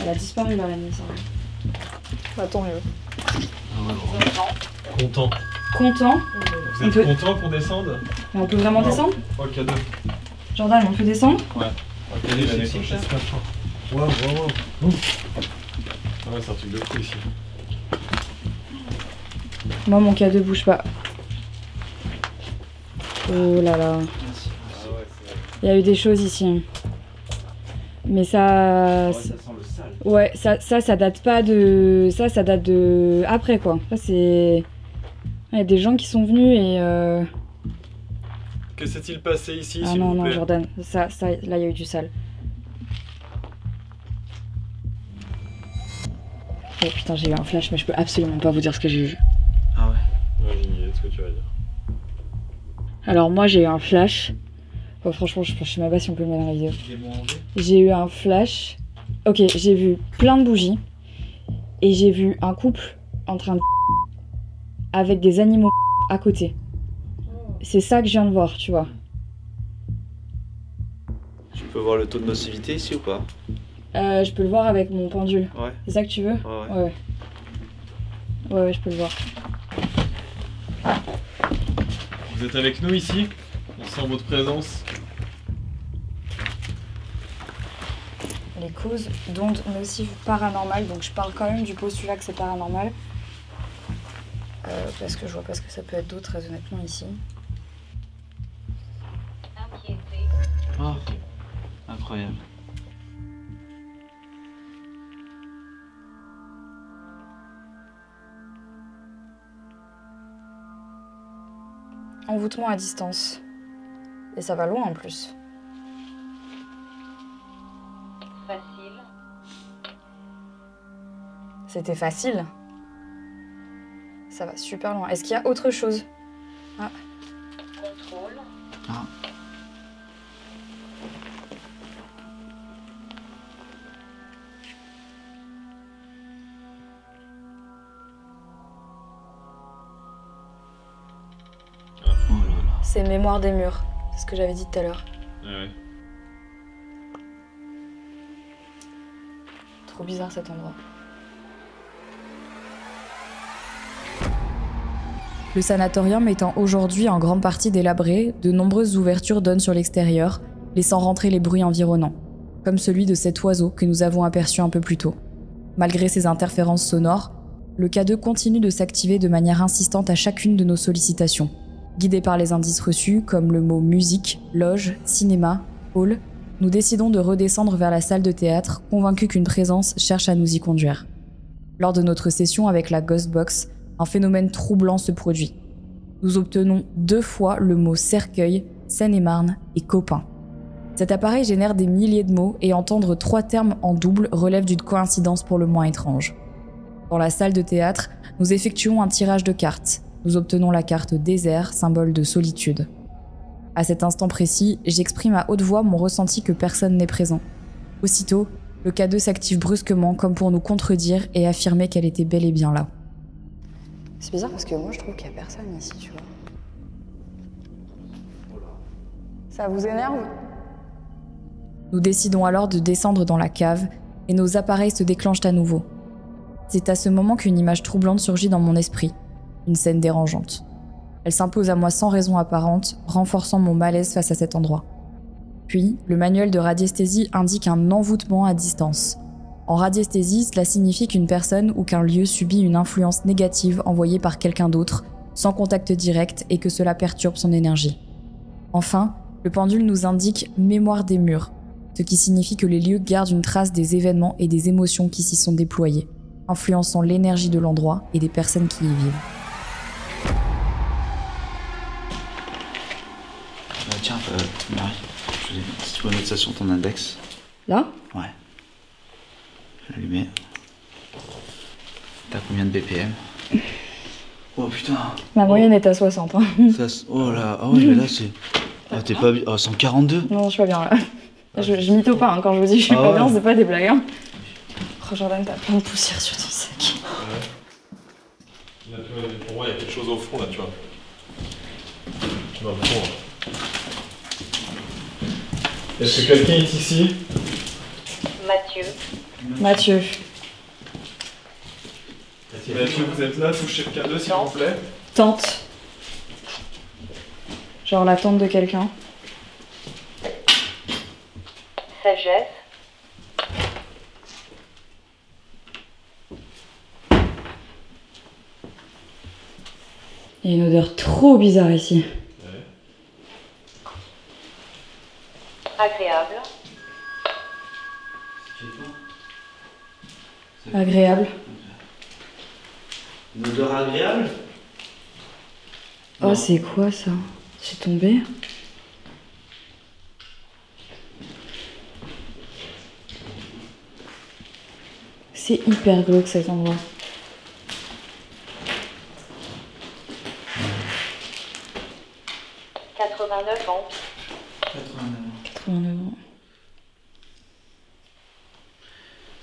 elle a disparu l'araignée, ça. Bah tant mieux. Content. Content. Vous On êtes peut- content qu'on descende? Mais on peut vraiment Non. descendre? Oh, cadeau. Jordan, on peut descendre? Ok, il a décroché ce matin. Waouh, waouh, waouh. Ah ouais, c'est un truc de fou ici. Moi, mon cadeau bouge pas. Oh là là. Ah ouais, c'est... Il y a eu des choses ici. Mais ça... Ça sent le sale. Ouais, ça date pas de... Ça date de... Après, quoi. Ça, c'est... Il y a des gens qui sont venus et... Que s'est-il passé ici, Ah s'il non, vous non, plaît? Jordan, là, il y a eu du sale. Oh putain, j'ai eu un flash, mais je peux absolument pas vous dire ce que j'ai vu. Ah ouais. Ouais, j'ai une idée de ce que tu vas dire. Alors moi, j'ai eu un flash. Oh, franchement, je sais même pas si on peut le mettre dans la vidéo. Il est bon en jeu. J'ai eu un flash. Ok, j'ai vu plein de bougies. Et j'ai vu un couple en train de avec des animaux à côté. C'est ça que je viens de voir, tu vois. Tu peux voir le taux de nocivité ici ou pas? Je peux le voir avec mon pendule. Ouais. C'est ça que tu veux? Ouais. Ouais, je peux le voir. Vous êtes avec nous ici? On sent votre présence. Les causes d'ondes nocives paranormales, donc je parle quand même du postulat que c'est paranormal. Parce que je vois pas ce que ça peut être d'autre, très honnêtement, ici. Oh, incroyable. Envoûtement à distance. Et ça va loin en plus. Facile. C'était facile. Ça va super loin. Est-ce qu'il y a autre chose? Contrôle. Ah. Oh là là. C'est mémoire des murs. C'est ce que j'avais dit tout à l'heure. Ouais. Trop bizarre cet endroit. Le sanatorium étant aujourd'hui en grande partie délabré, de nombreuses ouvertures donnent sur l'extérieur, laissant rentrer les bruits environnants, comme celui de cet oiseau que nous avons aperçu un peu plus tôt. Malgré ces interférences sonores, le K2 continue de s'activer de manière insistante à chacune de nos sollicitations. Guidés par les indices reçus, comme le mot musique, loge, cinéma, hall, nous décidons de redescendre vers la salle de théâtre, convaincus qu'une présence cherche à nous y conduire. Lors de notre session avec la Ghost Box, un phénomène troublant se produit. Nous obtenons 2 fois le mot cercueil, Seine-et-Marne et copain. Cet appareil génère des milliers de mots et entendre 3 termes en double relève d'une coïncidence pour le moins étrange. Dans la salle de théâtre, nous effectuons un tirage de cartes. Nous obtenons la carte désert, symbole de solitude. À cet instant précis, j'exprime à haute voix mon ressenti que personne n'est présent. Aussitôt, le K2 s'active brusquement comme pour nous contredire et affirmer qu'elle était bel et bien là. C'est bizarre parce que moi je trouve qu'il y a personne ici, tu vois. Ça vous énerve? Nous décidons alors de descendre dans la cave et nos appareils se déclenchent à nouveau. C'est à ce moment qu'une image troublante surgit dans mon esprit, une scène dérangeante. Elle s'impose à moi sans raison apparente, renforçant mon malaise face à cet endroit. Puis, le manuel de radiesthésie indique un envoûtement à distance. En radiesthésie, cela signifie qu'une personne ou qu'un lieu subit une influence négative envoyée par quelqu'un d'autre, sans contact direct et que cela perturbe son énergie. Enfin, le pendule nous indique « mémoire des murs », ce qui signifie que les lieux gardent une trace des événements et des émotions qui s'y sont déployées, influençant l'énergie de l'endroit et des personnes qui y vivent. Tiens, Marie, si tu peux mettre ça sur ton index. Là? Ouais. Je vais l'allumer. T'as combien de BPM? Oh putain. Ma moyenne est à 60. Hein. Oh là, ah ouais, mais là c'est. Ah, t'es pas bien. Ah, 142? Non, je suis pas bien là. Je mytho pas hein, quand je vous dis que je suis pas bien, c'est pas des blagues. Hein. Oh Jordan, t'as plein de poussière sur ton sac. Là, pour moi, il y a quelque chose au fond là, tu vois. Dans le fond. Est-ce que quelqu'un est ici? Mathieu. Mathieu, vous êtes là, touchez le K2 s'il vous plaît. Tante. Genre la tante de quelqu'un. Sagesse. Il y a une odeur trop bizarre ici. Agréable. Agréable. Une odeur agréable? Oh, c'est quoi ça? C'est tombé? C'est hyper glauque cet endroit. « 89 ans. 89 ans.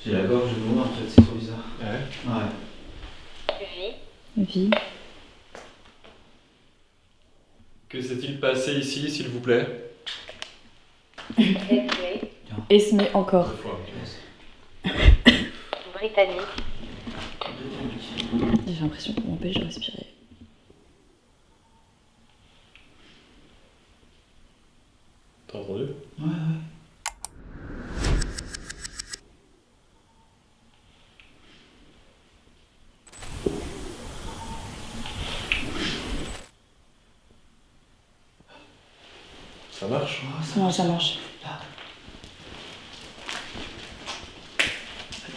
J'ai la gorge de moi en fait, c'est trop bizarre. Ouais. Ouais. Vie. Vie. Que s'est-il passé ici, s'il vous plaît? Esmé. Esmé encore. Deux fois. Britannique. J'ai l'impression qu'on m'empêche de respirer. T'as entendu? Ouais. Ça marche? Ouais, ça marche.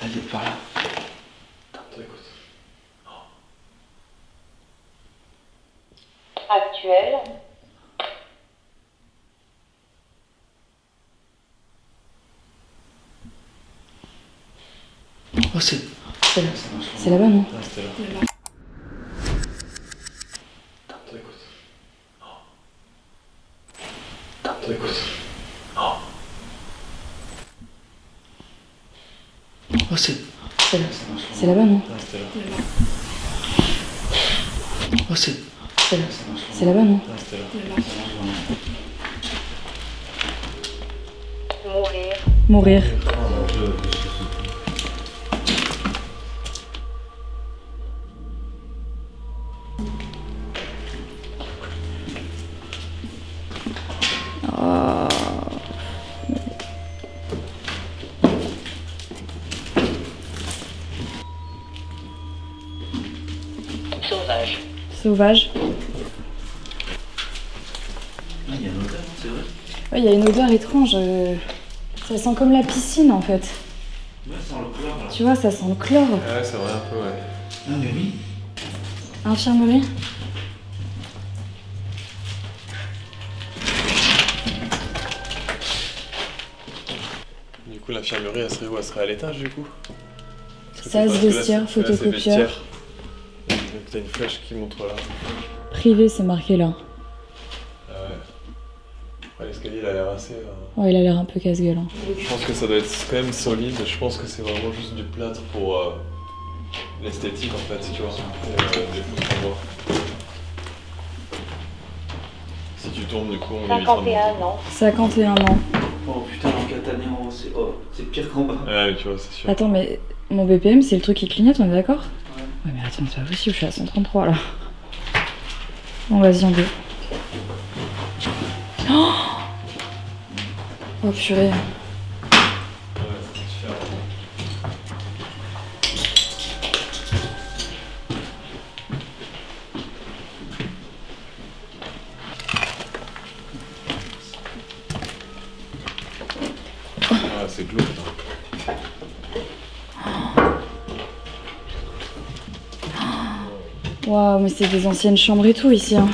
Allez, par là. Attends, écoute. Actuel. Oh, c'est. C'est là. C'est là-bas, non? Ah, c'était là. Attends, écoute. Attends, écoute. Oh, c'est. C'est là. C'est là-bas, non? Ah, c'était là. Oh, c'est. C'est là. C'est là-bas, non? Ah, c'était là. Mourir. Mourir. Oh. Sauvage. Sauvage. Ah, il y a une odeur, c'est vrai? Ouais, il y a une odeur étrange. Ça sent comme la piscine en fait. Ouais, ça sent le chlore là. Tu vois, ça sent le chlore. Ouais, c'est vrai, un peu, ouais. Ah, mais oui. Infirmerie. Du coup, l'infirmerie, elle serait où? Elle serait à l'étage, du coup? Sas, vestiaire, Là, c'est photocopieur. vestiaire. Donc, t'as une flèche qui montre là. Privé, c'est marqué là. Ah ouais. Ouais, l'escalier, il a l'air assez... Ouais, il a l'air un peu casse-gueule. Hein. Je pense que ça doit être quand même solide. Je pense que c'est vraiment juste du plâtre pour l'esthétique, en fait, tu vois. Et, des fausses endroits. Si tu tombes, du coup, on évitera de 51 ans. 51 ans. Oh putain, en Catanie, c'est pire qu'en bas. Ouais, tu vois, c'est sûr. Attends, mais mon BPM, c'est le truc qui clignote, on est d'accord? Ouais, mais attends, c'est pas possible, je suis à 133 là. Bon, vas-y, on deux. Oh, oh purée. Ouais, c'est différent. Ah, c'est glauque. Waouh, mais c'est des anciennes chambres et tout ici. Hein.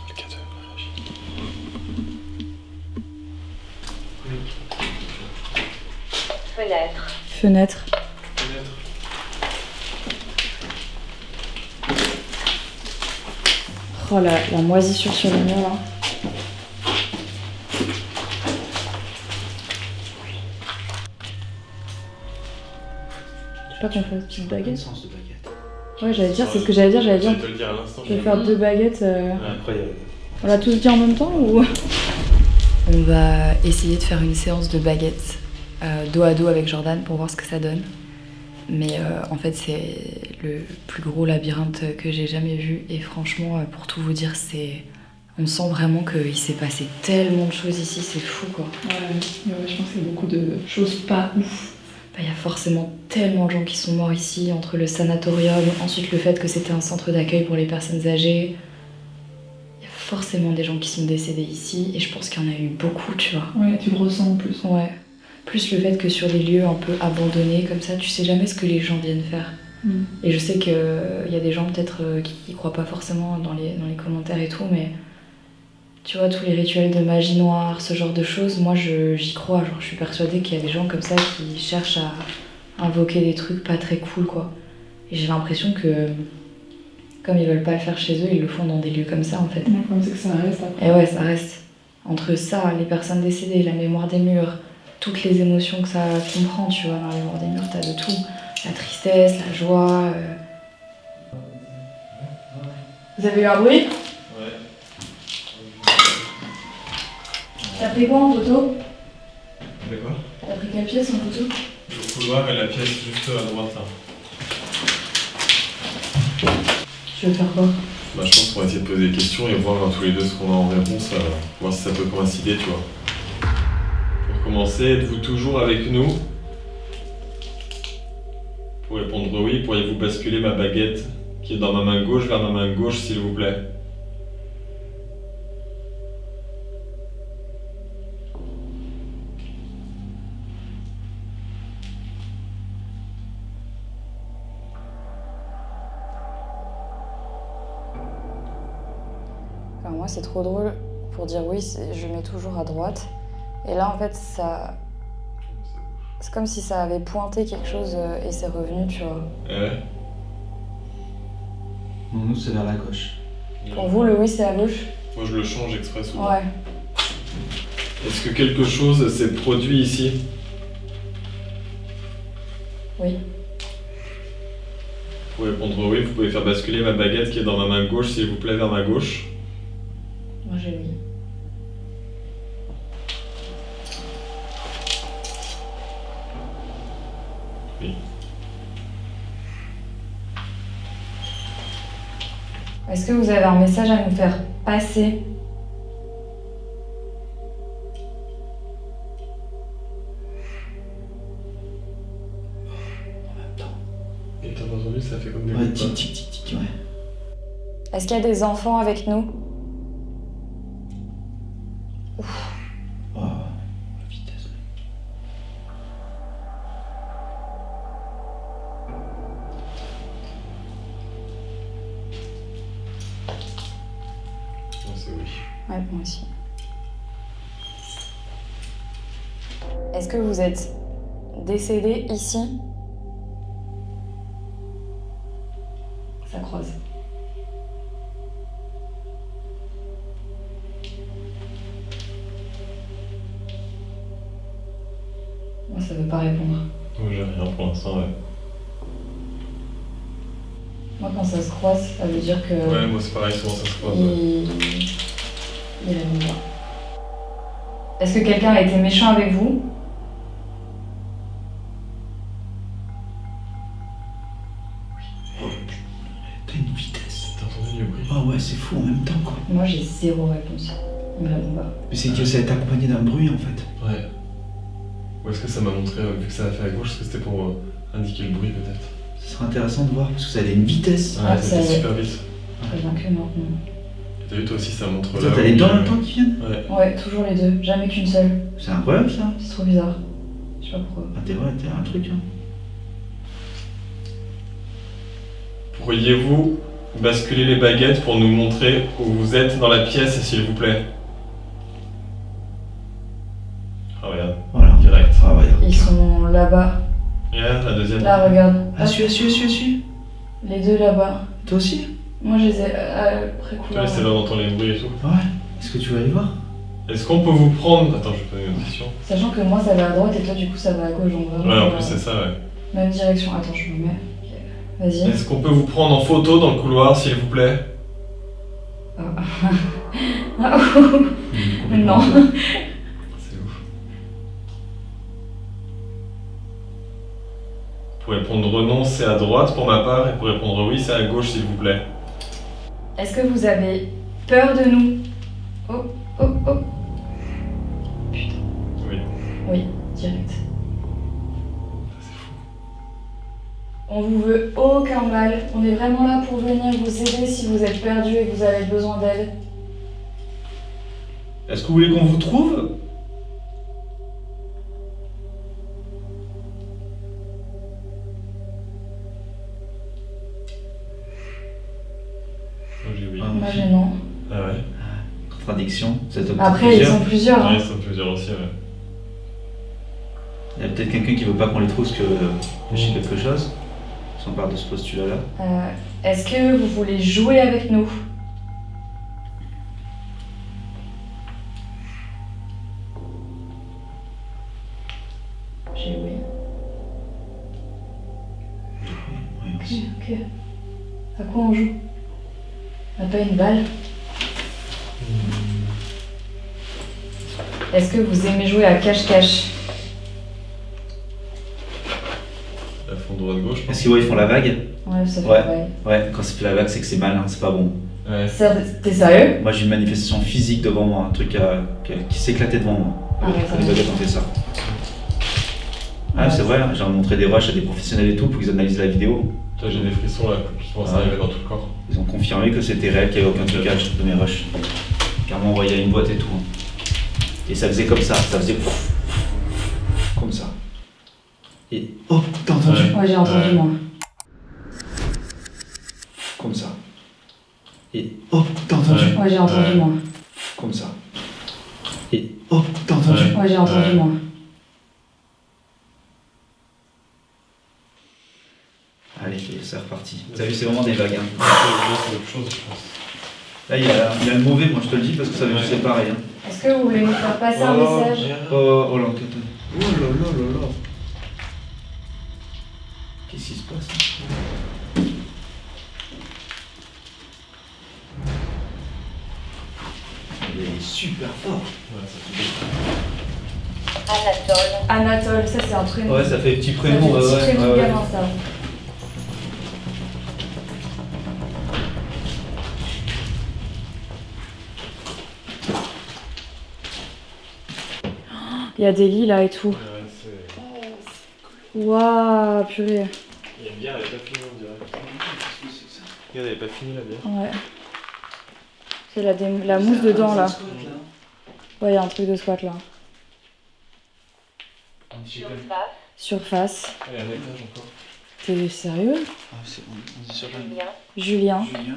Le cadeau, Fenêtre. Fenêtre. Oh la moisissure sur les murs là. Je sais pas qu'on fasse une petite baguette. Sens de baguette. Ouais, j'allais dire, c'est ce que j'allais dire. J'allais dire, Je vais te le dire à l'instant. je vais faire 2 baguettes. Incroyable. On l'a tous dit en même temps ou? On va essayer de faire une séance de baguettes dos à dos avec Jordan pour voir ce que ça donne. Mais en fait, c'est le plus gros labyrinthe que j'ai jamais vu. Et franchement, pour tout vous dire, on sent vraiment qu'il s'est passé tellement de choses ici, c'est fou quoi. Ouais, je pense qu'il y a beaucoup de choses pas ouf. Il y a forcément tellement de gens qui sont morts ici, entre le sanatorium, ensuite le fait que c'était un centre d'accueil pour les personnes âgées. Il y a forcément des gens qui sont décédés ici, et je pense qu'il y en a eu beaucoup, tu vois. Ouais, tu le ressens en plus. Ouais. Plus le fait que sur des lieux un peu abandonnés comme ça, tu sais jamais ce que les gens viennent faire. Et je sais qu'il y a des gens peut-être qui croient pas forcément dans les commentaires et tout, mais tu vois, tous les rituels de magie noire, ce genre de choses, moi j'y crois. Genre, je suis persuadée qu'il y a des gens comme ça qui cherchent à invoquer des trucs pas très cool, quoi. Et j'ai l'impression que, comme ils veulent pas le faire chez eux, ils le font dans des lieux comme ça, en fait. Comme c'est que ça reste après. Et ouais, ça reste. Entre ça, les personnes décédées, la mémoire des murs, toutes les émotions que ça comprend, tu vois, dans la mémoire des murs, t'as de tout. La tristesse, la joie. Vous avez eu un bruit? Ouais. T'as pris quoi en photo? De quoi? T'as pris quelle pièce en photo? Le couloir et la pièce juste à droite là. Tu veux faire quoi? Bah, je pense qu'on va essayer de poser des questions et voir tous les deux ce qu'on a en réponse, voir si ça peut coïncider, tu vois. Pour commencer, êtes-vous toujours avec nous? Pour répondre oui, pourriez-vous basculer ma baguette qui est dans ma main gauche vers ma main gauche, s'il vous plaît? Enfin, moi, c'est trop drôle. Pour dire oui, je mets toujours à droite. Et là, en fait, ça... C'est comme si ça avait pointé quelque chose et c'est revenu, tu vois. Ouais. Non, nous, c'est vers la gauche. Pour vous, le oui, c'est à gauche? Moi, je le change exprès souvent. Ouais. Est-ce que quelque chose s'est produit ici? Oui. Pour répondre oui, vous pouvez faire basculer ma baguette qui est dans ma main gauche, s'il vous plaît, vers ma gauche. Moi j'ai oui. Oui. Est-ce que vous avez un message à nous faire passer? Et t'as pas entendu, ça fait comme des Ouais, coups de tic, pas. tic, tic, tic, ouais. Est-ce qu'il y a des enfants avec nous? Oh, la vitesse. Non, c'est oui. Ouais, moi aussi. Est-ce que vous êtes décédé ici? Ça croise. Moi ça veut pas répondre. Moi, j'ai rien pour l'instant, ouais. Moi quand ça se croise, ça veut dire que... Ouais, moi, c'est pareil, souvent ça se croise. Ouais. Il est mis là. Est-ce que quelqu'un a été méchant avec vous? T'as une vitesse. T'as entendu le bruit? Ah ouais, c'est fou en même temps, quoi. Moi j'ai zéro réponse. Il me répond pas. Mais c'est que ça a été accompagné d'un bruit, en fait. Ouais. Ou est-ce que ça m'a montré, vu que ça a fait à gauche, est-ce que c'était pour indiquer le bruit peut-être? Ce serait intéressant de voir, parce que ça allait à une vitesse. Ah, Ouais, ça c'était y est. super vite. Préviens que non. T'as vu, toi aussi, ça montre. Toi, là t'as où les deux en il- même temps qui viennent? Ouais. Ouais, toujours les deux. Jamais qu'une seule. C'est incroyable, ça. C'est trop bizarre. Je sais pas pourquoi. Ah, t'es un truc, hein. Pourriez-vous basculer les baguettes pour nous montrer où vous êtes dans la pièce, s'il vous plaît? Ah, regarde, Voilà. direct. Ah, regarde. Ils sont là-bas. Regarde, la deuxième. Là, regarde. Ah, suis. Les deux là-bas. Toi aussi? Moi, je les ai près Toi, couloir. c'est là d'entendre les bruits et tout. Ouais. Est-ce que tu vas aller voir? Est-ce qu'on peut vous prendre. Attends, je vais poser une question. Sachant que moi, ça va à droite et toi, du coup, ça va à gauche. Donc vraiment, Ouais, en plus, c'est ça, ouais. même direction. Attends, je me mets. Vas-y. Est-ce qu'on peut vous prendre en photo dans le couloir, s'il vous plaît? Ah, non. C'est ouf. Pour répondre non, c'est à droite pour ma part, et pour répondre oui, c'est à gauche, s'il vous plaît. Est-ce que vous avez peur de nous? Oh. Putain. Oui. Oui, direct. C'est fou. On vous veut aucun mal. On est vraiment là pour venir vous aider si vous êtes perdu et que vous avez besoin d'aide. Est-ce que vous voulez qu'on vous trouve? Pas aussi. gênant. Ah ouais. Contradiction. Ça doit être Après, ils plusieurs. sont plusieurs. Ouais, Hein. ils sont plusieurs aussi, ouais. Il y a peut-être quelqu'un qui veut pas qu'on les trouve que j'ai quelque chose. Si on part de ce postulat-là. Est-ce que vous voulez jouer avec nous? J'ai oui. Oui, Ok, aussi. ok. À quoi on joue? On n'a pas une balle? Est-ce que vous aimez jouer à cache-cache? À fond droite-gauche, je pense. Est-ce qu'ils ils font la vague? Ouais, ça fait Ouais. pareil. Ouais, quand c'est fait la vague, c'est que c'est mal, hein, c'est pas bon. Ouais. T'es sérieux? Moi, j'ai une manifestation physique devant moi, un truc qui s'éclatait devant moi. Ah ouais, ça Les va. baguettes ont fait ça. Ah, c'est vrai, hein, j'ai montré des rushs à des professionnels et tout pour qu'ils analysent la vidéo. Toi, j'ai des frissons là, je pense que ça arrivait dans tout le corps. Ils ont confirmé que c'était réel, qu'il n'y avait aucun trucage de mes rushs. Carrément envoyé à une boîte et tout. Hein. Et ça faisait comme ça faisait comme ça. Et oh, t'as entendu? Ouais, j'ai entendu Ouais. moi. Comme ça. Et oh, t'as entendu? Ouais, j'ai entendu Ouais. moi. Comme ça. Et oh, t'as entendu? Ouais. Ouais, j'ai entendu Ouais. moi. Allez, c'est reparti. T'as vu, c'est vraiment des vagues. Hein. Là, c'est autre chose, je pense. Là, il y a le mauvais, moi je te le dis, parce que ça veut dire que c'est pareil. Hein. Est-ce que vous voulez nous faire passer un message? Oh là, attends. Oh là là là là. Qu'est-ce qui se passe là? Il est super fort. Ouais, ça fait Anatole, Anatole, ça c'est un prénom. Ouais, ça fait petit Ça prénom. fait petit prénom ouais. gamin, ça. Il y a des lits là et tout. Ouais, c'est... Waouh, purée. Il y a une bière, elle est pas finie, on dirait. Regarde, elle est pas finie la bière. Ouais. C'est la mousse dedans là. Ouais, il y a un truc de squat là. surface, Surface. Ah, il y a un étage encore. T'es sérieux? Ah, on dit sur Julien, Julien. Julien.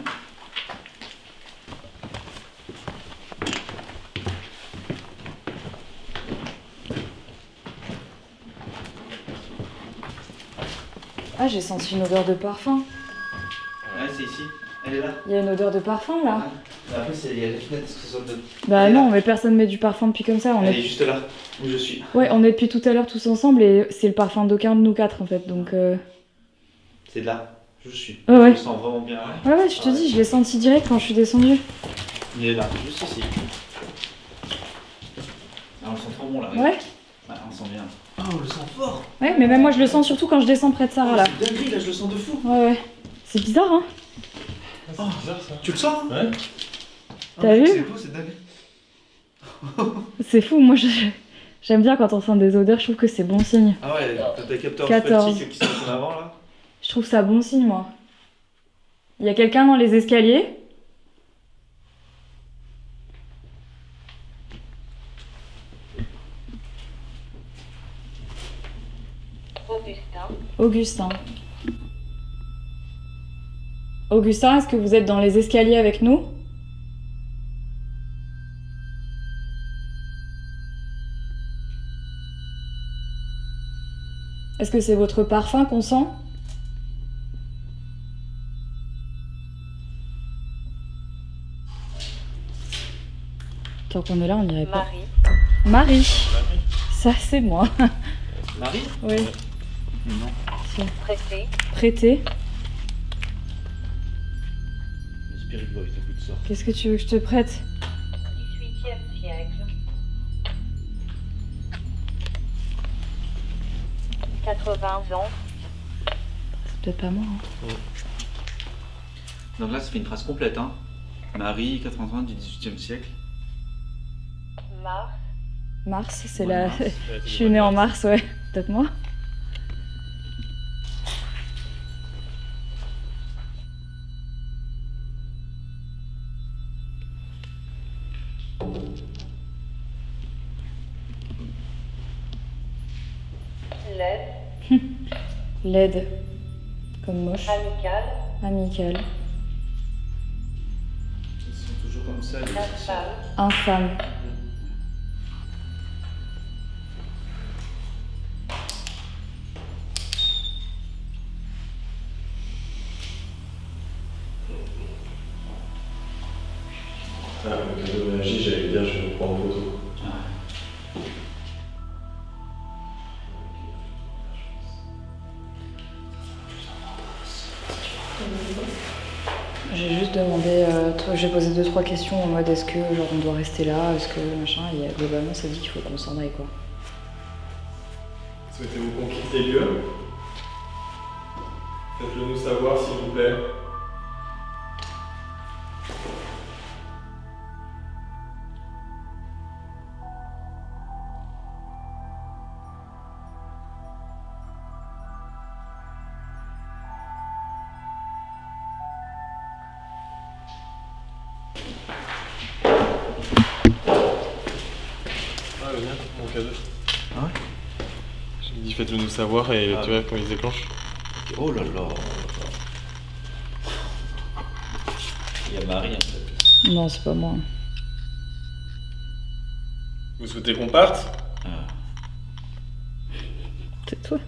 Ah, j'ai senti une odeur de parfum. Ouais, c'est ici. Elle est là. Il y a une odeur de parfum là. Après, il y a la fenêtre, est-ce que ça sonne de... Bah non, mais personne met du parfum depuis comme ça. On Elle est est... juste là, où je suis. Ouais, on est depuis tout à l'heure tous ensemble et c'est le parfum d'aucun de nous quatre en fait. Donc C'est là, où je suis. Ouais, ouais. Je me sens vraiment bien. ouais, je te dis, je l'ai senti direct quand je suis descendue. Il est là, juste ici. Ah, on le sent trop bon là. Ouais. Ouais, on le sent bien. Ah, on le sent fort. Ouais, mais même moi je le sens surtout quand je descends près de Sarah là. C'est dinguerie, là, je le sens de fou. Ouais, ouais. C'est bizarre hein. Ah, c'est bizarre ça. Tu le sens? Hein? Ouais. T'as vu? C'est beau, c'est dingue. C'est fou, moi j'aime bien quand on sent des odeurs, je trouve que c'est bon signe. Ah ouais, t'as des capteurs 14. olfactifs qui sont en avant là. Je trouve ça bon signe moi. Il y a quelqu'un dans les escaliers? Augustin, Augustin. Augustin, est-ce que vous êtes dans les escaliers avec nous? Est-ce que c'est votre parfum qu'on sent? Tant qu'on est là, on n'irait pas. Marie, Marie. Ça, c'est moi. Marie? Oui. Non. Pressé, Prêté. Le Spirit Boy, t'as plus de sort. Qu'est-ce que tu veux que je te prête? 18e siècle. 80 ans, C'est peut-être pas moi. Hein. Donc là, ça fait une phrase complète, hein. Marie, 80 ans du 18e siècle. Mars, Mars, c'est Ouais, la. Mars. Je suis née en mars, ouais. Peut-être moi. l'aide, Laide. Comme moche. amicale, Amical. ça, La femme. Infâme. Ah, le cadeau de magie, j'allais dire, je vais le prendre en photo. J'ai juste demandé, j'ai posé 2-3 questions en mode est-ce que genre on doit rester là, est-ce que machin, et globalement ça dit qu'il faut qu'on s'en aille quoi. Souhaitez-vous qu'on quitte les lieux? Faites-le nous savoir s'il vous plaît. Ah, viens, mon cadeau. Ah ouais? J'ai dit faites-le nous savoir et tu vois quand il se déclenche. Oh là là. Il y a Marie en fait. Non, c'est pas moi. Vous souhaitez qu'on parte? Ah. C'est toi.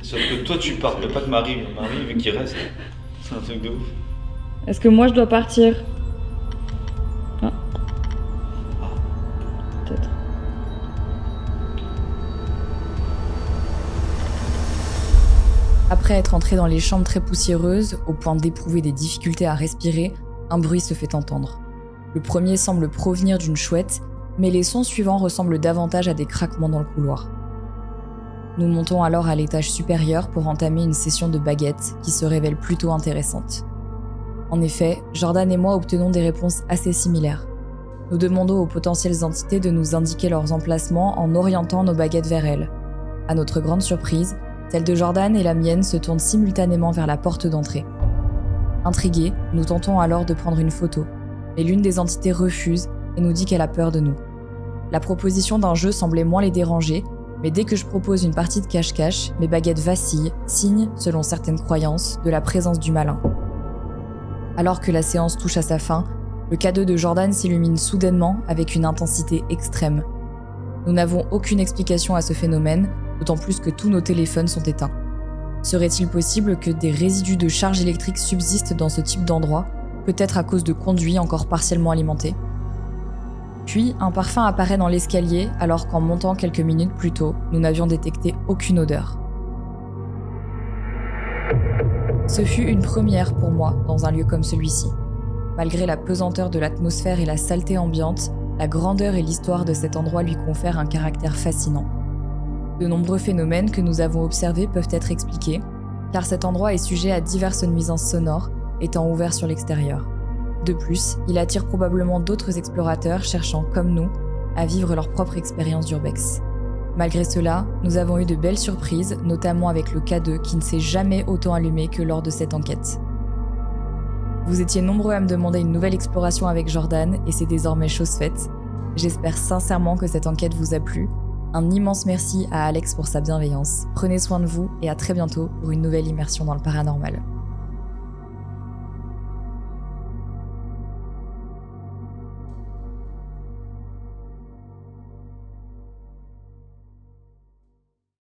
Sauf que toi tu pars, mais pas que Marie. Marie vu qu'il reste. C'est un truc de ouf. Est-ce que moi je dois partir? Ah. Peut-être. Après être entré dans les chambres très poussiéreuses, au point d'éprouver des difficultés à respirer, un bruit se fait entendre. Le premier semble provenir d'une chouette, mais les sons suivants ressemblent davantage à des craquements dans le couloir. Nous montons alors à l'étage supérieur pour entamer une session de baguettes qui se révèle plutôt intéressante. En effet, Jordan et moi obtenons des réponses assez similaires. Nous demandons aux potentielles entités de nous indiquer leurs emplacements en orientant nos baguettes vers elles. À notre grande surprise, celle de Jordan et la mienne se tournent simultanément vers la porte d'entrée. Intrigués, nous tentons alors de prendre une photo, mais l'une des entités refuse et nous dit qu'elle a peur de nous. La proposition d'un jeu semblait moins les déranger, mais dès que je propose une partie de cache-cache, mes baguettes vacillent, signe, selon certaines croyances, de la présence du malin. Alors que la séance touche à sa fin, le cadeau de Jordan s'illumine soudainement avec une intensité extrême. Nous n'avons aucune explication à ce phénomène, d'autant plus que tous nos téléphones sont éteints. Serait-il possible que des résidus de charge électrique subsistent dans ce type d'endroit, peut-être à cause de conduits encore partiellement alimentés? Puis, un parfum apparaît dans l'escalier, alors qu'en montant quelques minutes plus tôt, nous n'avions détecté aucune odeur. Ce fut une première pour moi dans un lieu comme celui-ci. Malgré la pesanteur de l'atmosphère et la saleté ambiante, la grandeur et l'histoire de cet endroit lui confèrent un caractère fascinant. De nombreux phénomènes que nous avons observés peuvent être expliqués, car cet endroit est sujet à diverses nuisances sonores, étant ouvert sur l'extérieur. De plus, il attire probablement d'autres explorateurs cherchant, comme nous, à vivre leur propre expérience d'urbex. Malgré cela, nous avons eu de belles surprises, notamment avec le K2 qui ne s'est jamais autant allumé que lors de cette enquête. Vous étiez nombreux à me demander une nouvelle exploration avec Jordan et c'est désormais chose faite. J'espère sincèrement que cette enquête vous a plu. Un immense merci à Alex pour sa bienveillance. Prenez soin de vous et à très bientôt pour une nouvelle immersion dans le paranormal.